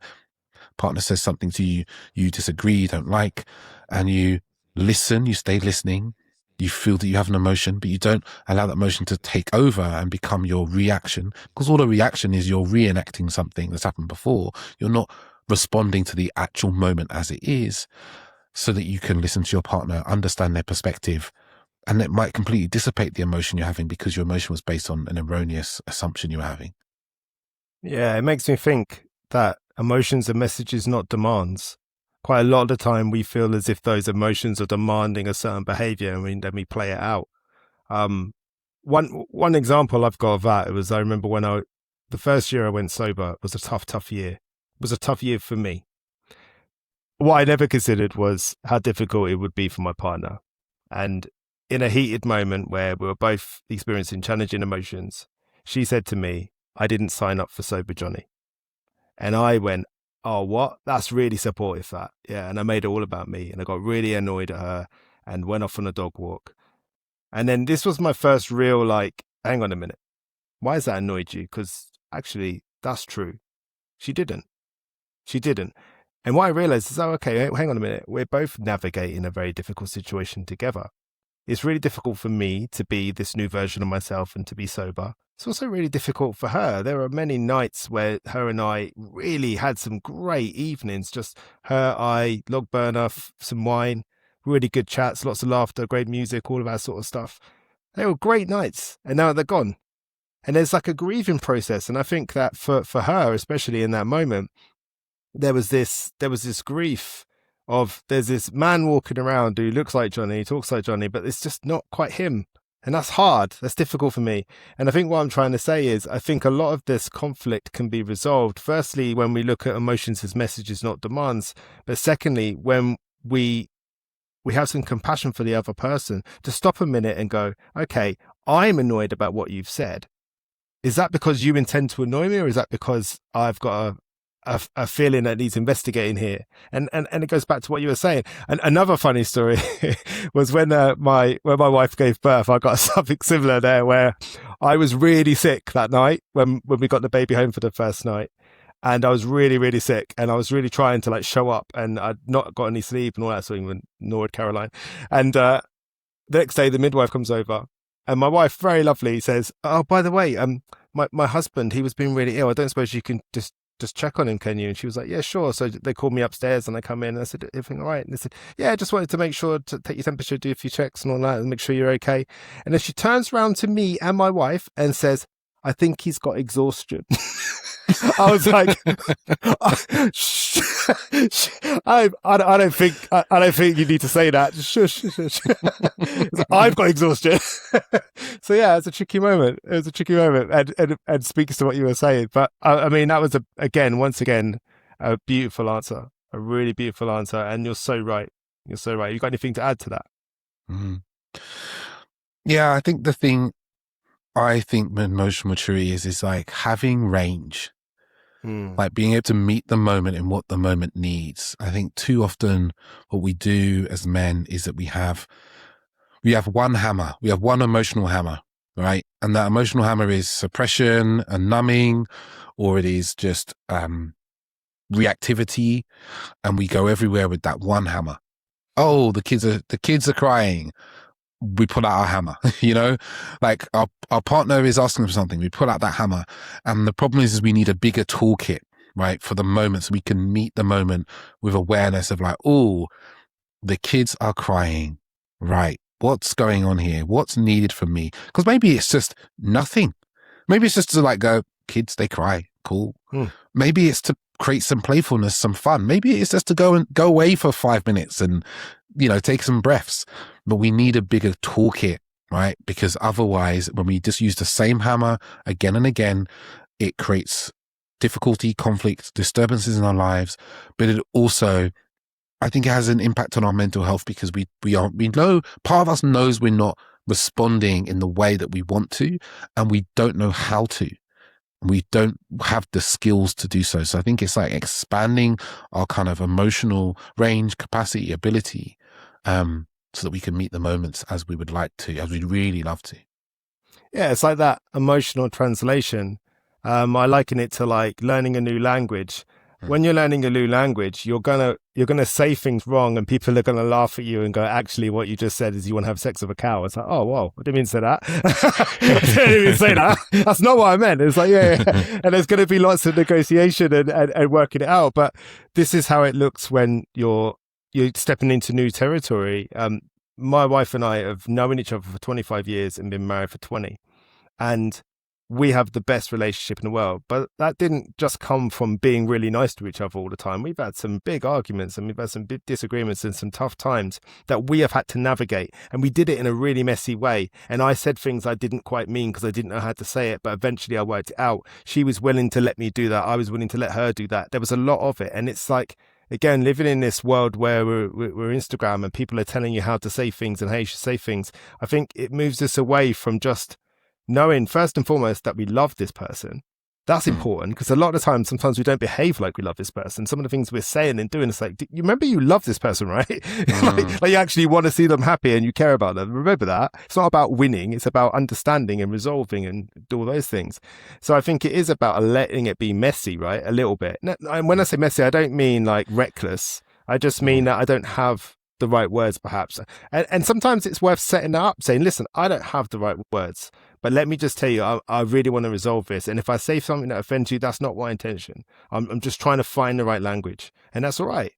says something to you, you disagree, you don't like, and you listen, you stay listening. You feel that you have an emotion, but you don't allow that emotion to take over and become your reaction, because all a reaction is you're reenacting something that's happened before. You're not responding to the actual moment as it is, so that you can listen to your partner, understand their perspective, and it might completely dissipate the emotion you're having because your emotion was based on an erroneous assumption you were having. Yeah, it makes me think that emotions are messages, not demands. Quite a lot of the time we feel as if those emotions are demanding a certain behavior, and then we play it out. One example I've got of that, I remember when the first year I went sober was a tough year. It was a tough year for me. What I never considered was how difficult it would be for my partner. And in a heated moment where we were both experiencing challenging emotions, she said to me, "I didn't sign up for Sober Johnny." And I went, "Oh, what? That's really supportive, that." Yeah. And I made it all about me. And I got really annoyed at her and went off on a dog walk. And then this was my first real, like, hang on a minute. Why has that annoyed you? Because actually, that's true. She didn't. And what I realized is, oh, okay, hang on a minute. We're both navigating a very difficult situation together. It's really difficult for me to be this new version of myself and to be sober. It's also really difficult for her. There are many nights where her and I really had some great evenings. Just her, I, log burner, some wine, really good chats, lots of laughter, great music, all of that sort of stuff. They were great nights, and now they're gone. And there's like a grieving process. And I think that for her, especially in that moment, there was this grief of, there's this man walking around who looks like Johnny, talks like Johnny, but it's just not quite him. And that's hard. That's difficult for me. And I think what I'm trying to say is, I think a lot of this conflict can be resolved, firstly, when we look at emotions as messages, not demands. But secondly, when we have some compassion for the other person, to stop a minute and go, okay, I'm annoyed about what you've said. Is that because you intend to annoy me, or is that because I've got a feeling that needs investigating here? And it goes back to what you were saying. And another funny story was when my wife gave birth, I got something similar there, where I was really sick that night when we got the baby home for the first night. And I was really, really sick, and I was really trying to like show up, and I'd not got any sleep and all that sort of thing, nor had Caroline. And the next day the midwife comes over, and my wife, very lovely, says, "Oh, by the way, my husband, he was being really ill. I don't suppose you can just check on him, can you?" And she was like, "Yeah, sure." So they called me upstairs, and I come in, and I said, "Everything all right?" And they said, "Yeah, I just wanted to make sure to take your temperature, do a few checks and all that, and make sure you're okay." And then she turns around to me and my wife and says, "I think he's got exhaustion." I was like, I don't think you need to say that. Shush. I've got exhaustion. So yeah, it's a tricky moment. And speaks to what you were saying. But I mean, that was once again, a beautiful answer, a really beautiful answer. And you're so right. You got anything to add to that? Mm. Yeah, I think emotional maturity is like having range. Like being able to meet the moment and what the moment needs. I think too often what we do as men is that we have one hammer, we have one emotional hammer, right? And that emotional hammer is suppression and numbing, or it is just reactivity, and we go everywhere with that one hammer. Oh, the kids are crying. We pull out our hammer, like our partner is asking for something. We pull out that hammer. And the problem is we need a bigger toolkit, right? For the moment, so we can meet the moment with awareness of like, oh, the kids are crying, right? What's going on here? What's needed from me? Because maybe it's just nothing. Maybe it's just to like go, kids, they cry. Cool. Maybe it's to create some playfulness, some fun. Maybe it's just to go away for 5 minutes and, take some breaths. But we need a bigger toolkit, right? Because otherwise, when we just use the same hammer again and again, it creates difficulty, conflict, disturbances in our lives. But it also, I think, it has an impact on our mental health, because we know, part of us knows we're not responding in the way that we want to, and we don't know how to. We don't have the skills to do so. So I think it's like expanding our kind of emotional range, capacity, ability, so that we can meet the moments as we would like to, as we'd really love to. Yeah, it's like that emotional translation. I liken it to like learning a new language. When you're learning a new language, you're gonna say things wrong, and people are gonna laugh at you and go, "Actually, what you just said is you want to have sex with a cow." It's like, "Oh, whoa, I didn't mean to say that." I didn't even say that. That's not what I meant. It's like, yeah. And there's going to be lots of negotiation and working it out. But this is how it looks when you're stepping into new territory. My wife and I have known each other for 25 years and been married for 20. And we have the best relationship in the world. But that didn't just come from being really nice to each other all the time. We've had some big arguments and we've had some big disagreements and some tough times that we have had to navigate. And we did it in a really messy way. And I said things I didn't quite mean because I didn't know how to say it. But eventually I worked it out. She was willing to let me do that. I was willing to let her do that. There was a lot of it. And it's like, again, living in this world where we're Instagram and people are telling you how to say things and how you should say things, I think it moves us away from just knowing first and foremost that we love this person. That's important, because a lot of the time, sometimes we don't behave like we love this person. Some of the things we're saying and doing, it's like, you remember you love this person, right? like you actually want to see them happy and you care about them. Remember that. It's not about winning. It's about understanding and resolving and do all those things. So I think it is about letting it be messy, right? A little bit. And when I say messy, I don't mean like reckless. I just mean that I don't have the right words, perhaps. And sometimes it's worth setting that up, saying, listen, I don't have the right words, but let me just tell you, I really want to resolve this. And if I say something that offends you, that's not my intention. I'm just trying to find the right language. And that's all right.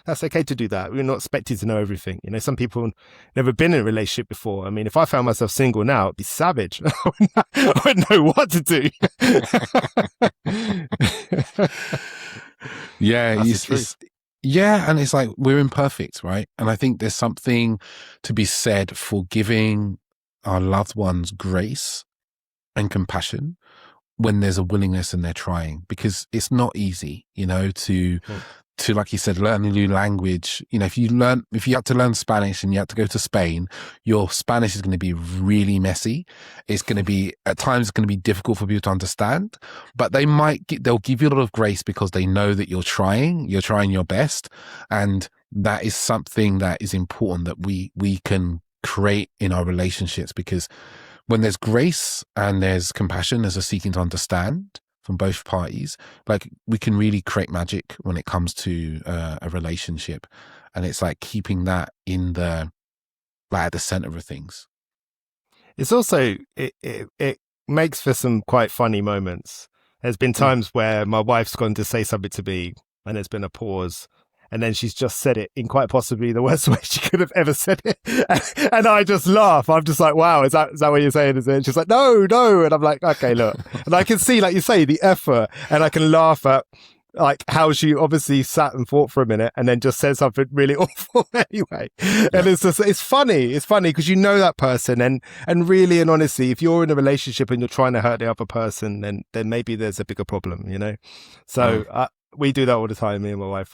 That's okay to do that. We're not expected to know everything. Some people never been in a relationship before. I mean, if I found myself single now, it'd be savage. I wouldn't know what to do. Yeah, yeah, and it's like we're imperfect, right? And I think there's something to be said for giving our loved ones grace and compassion when there's a willingness and they're trying, because it's not easy, to, like you said, learn a new language. If you had to learn Spanish and you had to go to Spain, your Spanish is going to be really messy. It's going to be, at times, it's going to be difficult for people to understand, but they'll give you a lot of grace because they know that you're trying your best. And that is something that is important that we can create in our relationships, because when there's grace and there's compassion, there's a seeking to understand from both parties, like we can really create magic when it comes to a relationship. And it's like keeping that at the center of things. It's also, it makes for some quite funny moments. There's been times where my wife's gone to say something to me and there's been a pause, and then she's just said it in quite possibly the worst way she could have ever said it. And I just laugh. I'm just like, wow, is that what you're saying? Is it? And she's like, no. And I'm like, okay, look. And I can see, like you say, the effort, and I can laugh at like how she obviously sat and thought for a minute and then just said something really awful anyway. Yeah. And it's funny. It's funny because you know that person, and really and honestly, if you're in a relationship and you're trying to hurt the other person, then maybe there's a bigger problem, So we do that all the time, me and my wife.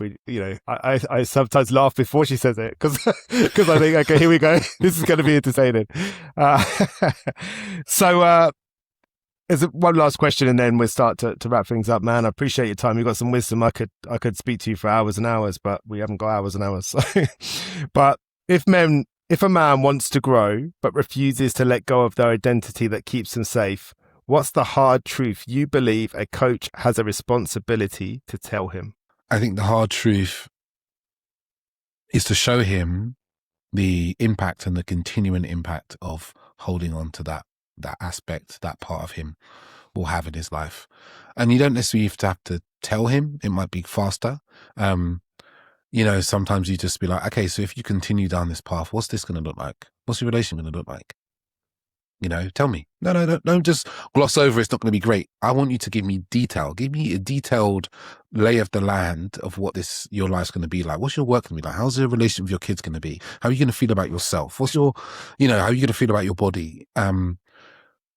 I sometimes laugh before she says it because I think, okay, here we go. This is going to be entertaining. So there's one last question, and then we'll start to wrap things up. Man, I appreciate your time. You've got some wisdom. I could speak to you for hours and hours, but we haven't got hours and hours. So. But if a man wants to grow but refuses to let go of their identity that keeps them safe, what's the hard truth you believe a coach has a responsibility to tell him? I think the hard truth is to show him the impact and the continuing impact of holding on to that aspect, that part of him will have in his life. And you don't necessarily have to tell him. It might be faster. Sometimes you just be like, okay, so if you continue down this path, what's this going to look like? What's your relationship going to look like? Tell me. No, don't just gloss over. It's not going to be great. I want you to give me detail. Give me a detailed lay of the land of what your life's going to be like. What's your work going to be like? How's your relationship with your kids going to be? How are you going to feel about yourself? How are you going to feel about your body?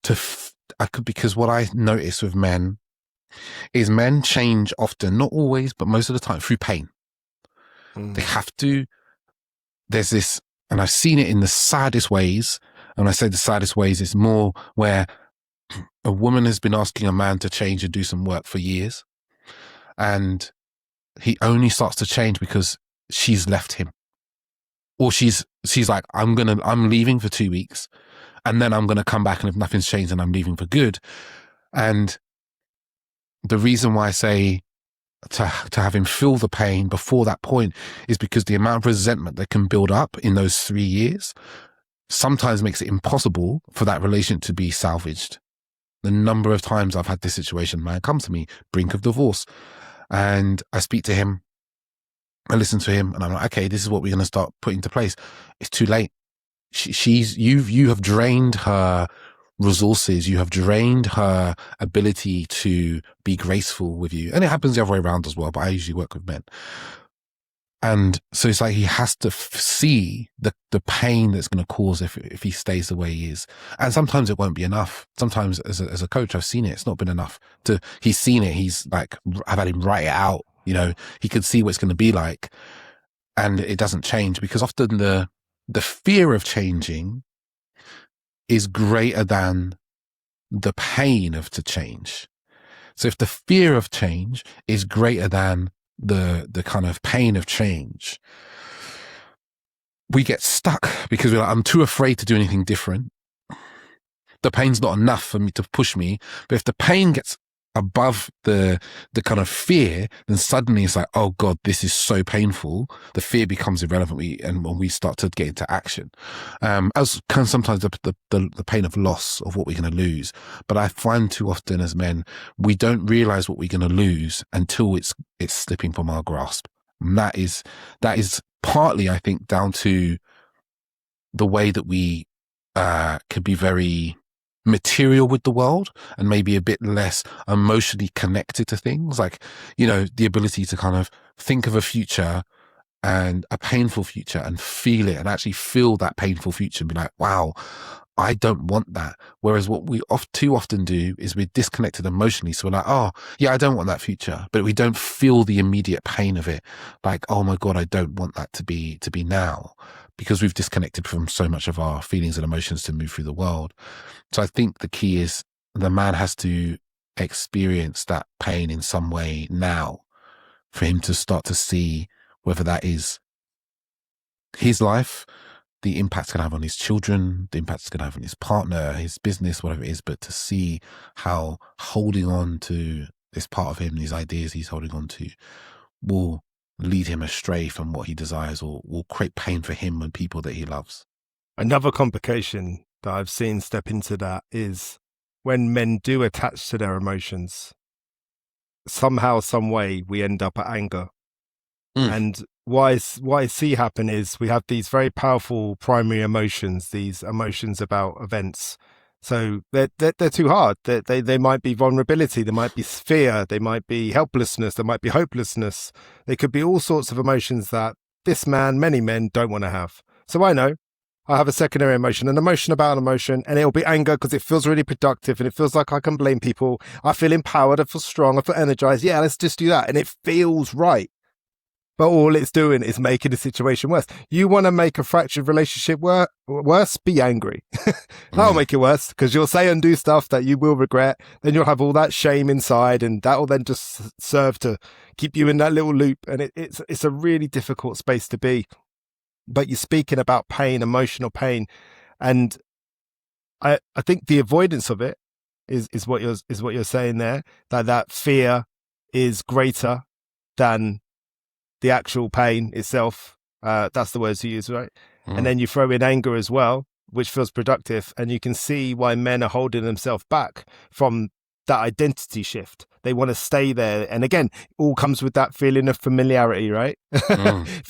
Because what I notice with men is men change often, not always, but most of the time through pain. They have to. There's this, and I've seen it in the saddest ways. And when I say the saddest ways, it's more where a woman has been asking a man to change and do some work for years. And he only starts to change because she's left him. Or she's like, I'm leaving for 2 weeks, and then I'm going to come back, and if nothing's changed, then I'm leaving for good. And the reason why I say to have him feel the pain before that point is because the amount of resentment that can build up in those 3 years sometimes makes it impossible for that relationship to be salvaged. The number of times I've had this situation, man comes to me, brink of divorce, and I speak to him, I listen to him, and I'm like, okay, this is what we're going to start putting into place. It's too late. You have drained her resources. You have drained her ability to be graceful with you. And it happens the other way around as well, but I usually work with men. And so it's like he has to see the pain that's going to cause if he stays the way he is. And sometimes it won't be enough. Sometimes as a coach, I've seen it. It's not been enough. He's seen it. He's like, I've had him write it out. You know, he could see what it's going to be like. And it doesn't change because often the fear of changing is greater than the pain of to change. So if the fear of change is greater than the kind of pain of change, we get stuck because we're like, I'm too afraid to do anything different. The pain's not enough for me to push me. But if the pain gets above the kind of fear, then suddenly it's like, oh God, this is so painful. The fear becomes irrelevant, and when we start to get into action, as can sometimes the pain of loss of what we're going to lose. But I find too often as men, we don't realize what we're going to lose until it's slipping from our grasp. And that is partly, I think, down to the way that we could be very material with the world and maybe a bit less emotionally connected to things, like, you know, the ability to kind of think of a future and a painful future and feel it and actually feel that painful future and be like, wow, I don't want that. Whereas what we too often do is we're disconnected emotionally. So we're like, oh yeah, I don't want that future, but we don't feel the immediate pain of it. Like, oh my God, I don't want that to be now, because we've disconnected from so much of our feelings and emotions to move through the world. So I think the key is the man has to experience that pain in some way now for him to start to see whether that is his life, the impact it's going to have on his children, the impact it's going to have on his partner, his business, whatever it is, but to see how holding on to this part of him, these ideas he's holding on to, will lead him astray from what he desires, or will create pain for him and people that he loves. Another complication that I've seen step into that is when men do attach to their emotions, somehow, some way, we end up at anger. And what I see happen is we have these very powerful primary emotions, these emotions about events. So they're too hard. They might be vulnerability, they might be fear, they might be helplessness, they might be hopelessness. They could be all sorts of emotions that this man, many men, don't want to have. So I know I have a secondary emotion, an emotion about an emotion, and it'll be anger because it feels really productive and it feels like I can blame people. I feel empowered, I feel strong, I feel energized. Yeah, let's just do that. And it feels right. But all it's doing is making the situation worse. You want to make a fractured relationship worse? Be angry. That'll make it worse, because you'll say and do stuff that you will regret. Then you'll have all that shame inside, and that will then just serve to keep you in that little loop. And it's a really difficult space to be. But you're speaking about pain, emotional pain, and I think the avoidance of it is what you're saying there. That fear is greater than the actual pain itself. That's the words you use, right? And then you throw in anger as well, which feels productive, and you can see why men are holding themselves back from that identity shift. They want to stay there, and again, all comes with that feeling of familiarity, right?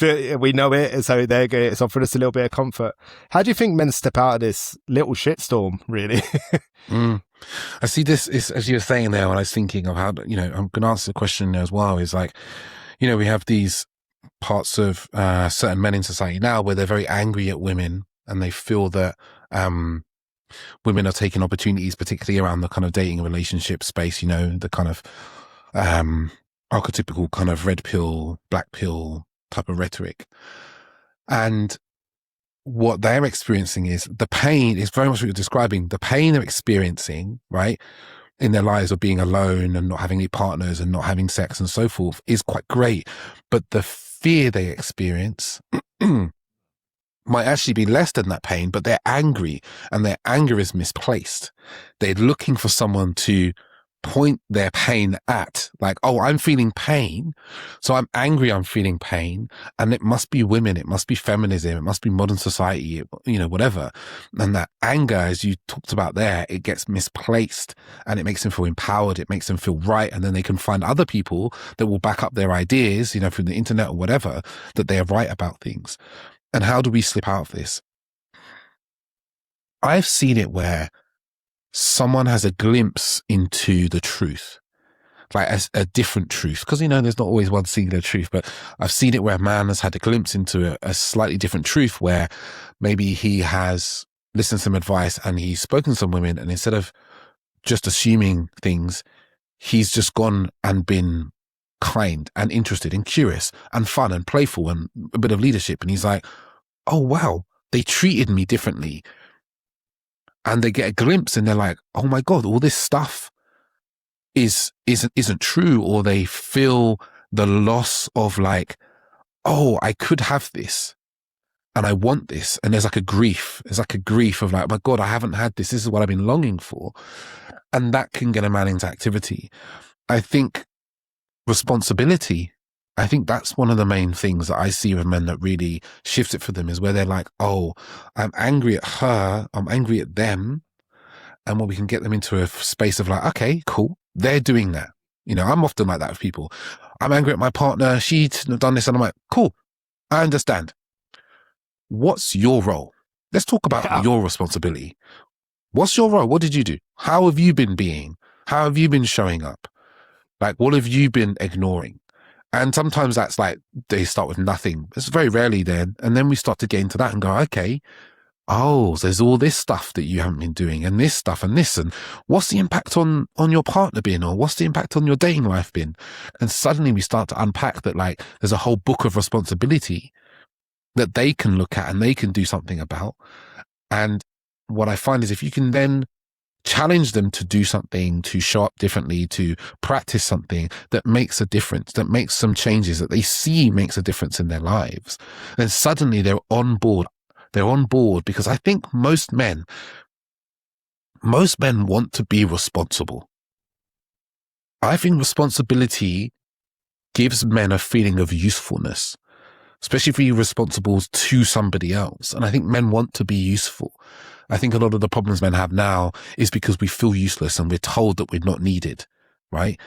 We know it, and so it's offering us a little bit of comfort. How do you think men step out of this little shitstorm, really? I see this is, as you were saying there, when I was thinking of how, you know, I'm going to answer the question there as well, is like, you know, we have these parts of certain men in society now where they're very angry at women, and they feel that women are taking opportunities, particularly around the kind of dating and relationship space, you know, the kind of archetypical kind of red pill, black pill type of rhetoric. And what they're experiencing is the pain is very much what you're describing, the pain they're experiencing, right, in their lives of being alone and not having any partners and not having sex and so forth is quite great. But the fear they experience might actually be less than that pain, but they're angry, and their anger is misplaced. They're looking for someone to point their pain at, like, oh, I'm feeling pain, so I'm angry, I'm feeling pain, and it must be women, it must be feminism, it must be modern society, you know, whatever. And that anger, as you talked about there, it gets misplaced, and it makes them feel empowered, it makes them feel right, and then they can find other people that will back up their ideas, you know, through the internet or whatever, that they're right about things. And how do we slip out of this? I've seen it where someone has a glimpse into the truth, like a different truth. Because, there's not always one singular truth, but I've seen it where a man has had a glimpse into a slightly different truth, where maybe he has listened to some advice and he's spoken to some women, and instead of just assuming things, he's just gone and been kind and interested and curious and fun and playful and a bit of leadership. And he's like, oh, wow, they treated me differently. And they get a glimpse and they're like, oh my God, all this stuff isn't true. Or they feel the loss of like, oh, I could have this and I want this. And there's like a grief. There's like a grief of like, oh my God, I haven't had this. This is what I've been longing for. And that can get a man into activity. I think responsibility, I think that's one of the main things that I see with men that really shifts it for them, is where they're like, oh, I'm angry at her, I'm angry at them. And when we can get them into a space of like, okay, cool, they're doing that. I'm often like that with people. I'm angry at my partner, she'd done this, and I'm like, cool, I understand. What's your role? Let's talk about your responsibility. What's your role? What did you do? How have you been being? How have you been showing up? Like, what have you been ignoring? And sometimes that's like, they start with nothing. It's very rarely then. And then we start to get into that and go, okay, oh, so there's all this stuff that you haven't been doing, and this stuff and this. And what's the impact on your partner been? Or what's the impact on your dating life been? And suddenly we start to unpack that, like, there's a whole book of responsibility that they can look at and they can do something about. And what I find is, if you can then challenge them to do something, to show up differently, to practice something that makes a difference, that makes some changes that they see makes a difference in their lives, then suddenly they're on board. They're on board because I think most men want to be responsible. I think responsibility gives men a feeling of usefulness, especially if you're responsible to somebody else. And I think men want to be useful. I think a lot of the problems men have now is because we feel useless and we're told that we're not needed, right?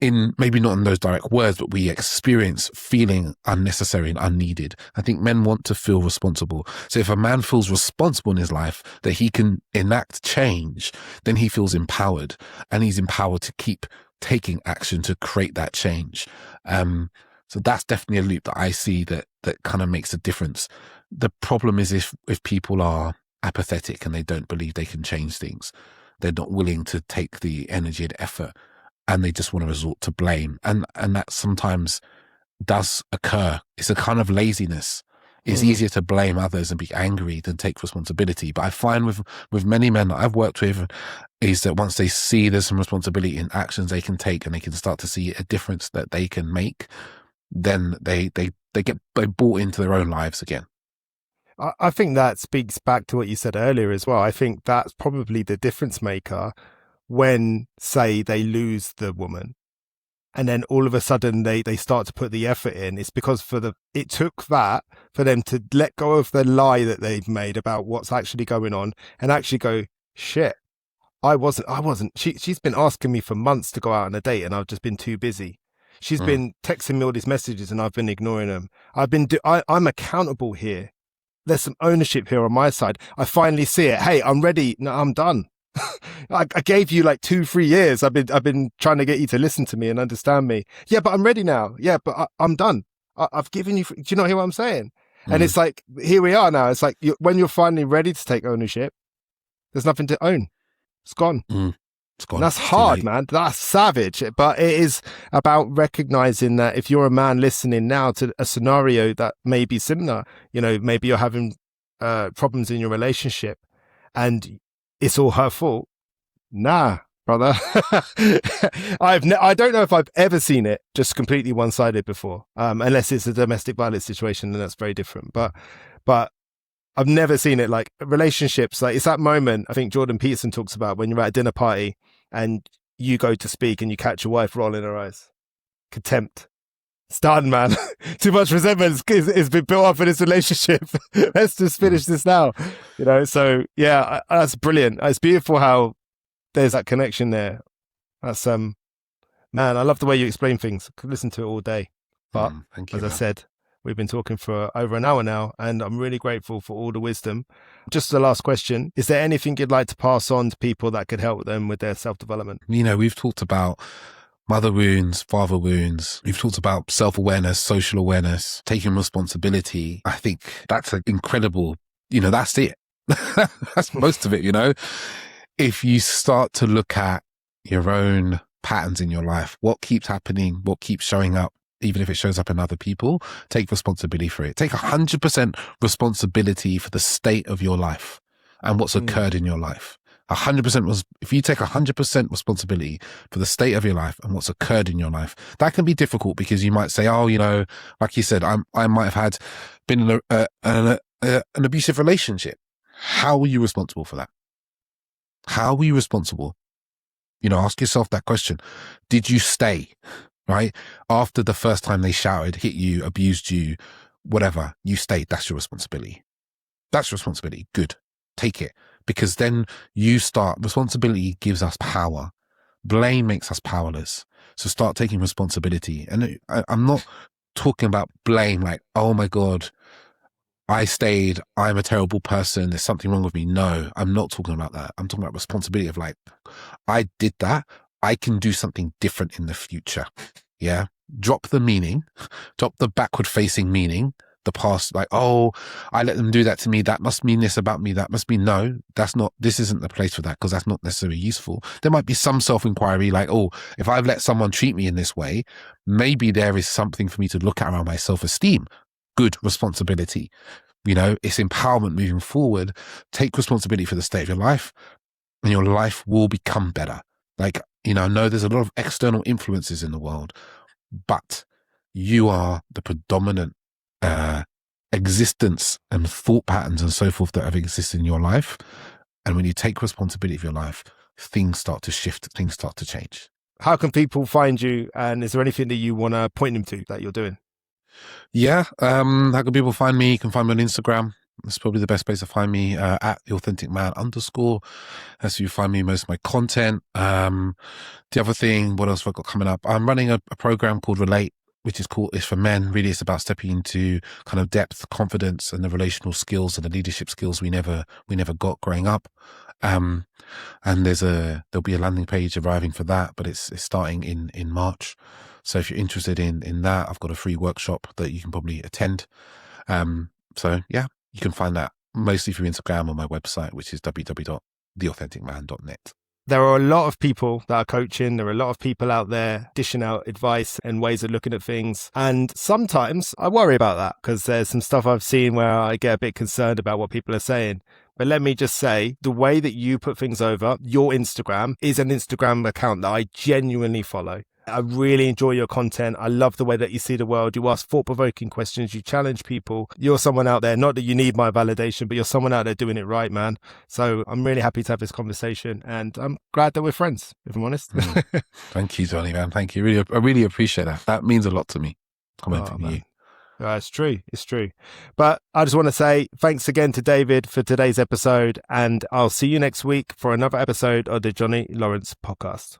Maybe not in those direct words, but we experience feeling unnecessary and unneeded. I think men want to feel responsible. So if a man feels responsible in his life, that he can enact change, then he feels empowered, and he's empowered to keep taking action to create that change. So that's definitely a loop that I see that kind of makes a difference. The problem is if people are apathetic and they don't believe they can change things, they're not willing to take the energy and effort, and they just want to resort to blame. And that sometimes does occur. It's a kind of laziness. It's easier to blame others and be angry than take responsibility. But I find with many men that I've worked with is that once they see there's some responsibility in actions they can take, and they can start to see a difference that they can make, then they get bought into their own lives again. I think that speaks back to what you said earlier as well. I think that's probably the difference maker when, say, they lose the woman and then all of a sudden they start to put the effort in. It's because it took that for them to let go of the lie that they've made about what's actually going on and actually go, shit, I wasn't. She's been asking me for months to go out on a date and I've just been too busy. She's been texting me all these messages and I've been ignoring them. I'm accountable here. There's some ownership here on my side. I finally see it. Hey, I'm ready. No, I'm done. I gave you like 2-3 years. I've been trying to get you to listen to me and understand me. Yeah, but I'm ready now. Yeah, but I'm done. I've given you. Do you not hear what I'm saying? And it's like, here we are now. It's like when you're finally ready to take ownership, there's nothing to own. It's gone. It's gone. And that's hard, man. That's savage. But it is about recognizing that if you're a man listening now to a scenario that may be similar, maybe you're having problems in your relationship and it's all her fault. Nah, brother. I don't know if I've ever seen it just completely one-sided before, unless it's a domestic violence situation, then that's very different. But I've never seen it like relationships. Like it's that moment I think Jordan Peterson talks about when you're at a dinner party and you go to speak and you catch your wife rolling her eyes. Contempt. It's done, man. Too much resentment has been built up in this relationship. Let's just finish this now. So yeah, that's brilliant. It's beautiful how there's that connection there. That's man, I love the way you explain things. I could listen to it all day. But thank you, as I said, We've been talking for over an hour now, and I'm really grateful for all the wisdom. Just the last question. Is there anything you'd like to pass on to people that could help them with their self-development? We've talked about mother wounds, father wounds. We've talked about self-awareness, social awareness, taking responsibility. I think that's an incredible, that's it. That's most of it, If you start to look at your own patterns in your life, what keeps happening, what keeps showing up, even if it shows up in other people, take responsibility for it. Take 100% responsibility for the state of your life and what's occurred in your life. 100% was, if you take 100% responsibility for the state of your life and what's occurred in your life, that can be difficult because you might say, like you said, I might have been in an abusive relationship. How were you responsible for that? How were you responsible? Ask yourself that question. Did you stay, right? After the first time they shouted, hit you, abused you, whatever, you stayed. That's your responsibility. That's responsibility. Good. Take it. Because then responsibility gives us power. Blame makes us powerless. So start taking responsibility. And I'm not talking about blame like, oh my God, I stayed, I'm a terrible person, there's something wrong with me. No, I'm not talking about that. I'm talking about responsibility of like, I did that. I can do something different in the future. Yeah. Drop the meaning, drop the backward facing meaning, the past, like, oh, I let them do that to me. That must mean this about me. That must mean, no, this isn't the place for that because that's not necessarily useful. There might be some self-inquiry like, oh, if I've let someone treat me in this way, maybe there is something for me to look at around my self-esteem. Good responsibility. It's empowerment moving forward. Take responsibility for the state of your life and your life will become better. Like, I know there's a lot of external influences in the world, but you are the predominant existence and thought patterns and so forth that have existed in your life. And when you take responsibility of your life, things start to shift, things start to change. How can people find you? And is there anything that you want to point them to that you're doing? Yeah. How can people find me? You can find me on Instagram. That's probably the best place to find me, at @theauthenticman_. That's where you find me most of my content. The other thing, what else have I got coming up? I'm running a program called Relate, which is for men. Really, it's about stepping into kind of depth, confidence, and the relational skills and the leadership skills we never got growing up. And there'll be a landing page arriving for that, but it's starting in March. So if you're interested in that, I've got a free workshop that you can probably attend. So yeah, you can find that mostly through Instagram or my website, which is www.theauthenticman.net. There are a lot of people that are coaching. There are a lot of people out there dishing out advice and ways of looking at things. And sometimes I worry about that because there's some stuff I've seen where I get a bit concerned about what people are saying. But let me just say, the way that you put things over, your Instagram is an Instagram account that I genuinely follow. I really enjoy your content. I love the way that you see the world. You ask thought-provoking questions. You challenge people. You're someone out there, not that you need my validation, but you're someone out there doing it right, man. So I'm really happy to have this conversation and I'm glad that we're friends, if I'm honest. Thank you, Johnny, man. Thank you. I really appreciate that. That means a lot to me, coming from you. It's true. It's true. But I just want to say thanks again to David for today's episode, and I'll see you next week for another episode of the Johnny Lawrence podcast.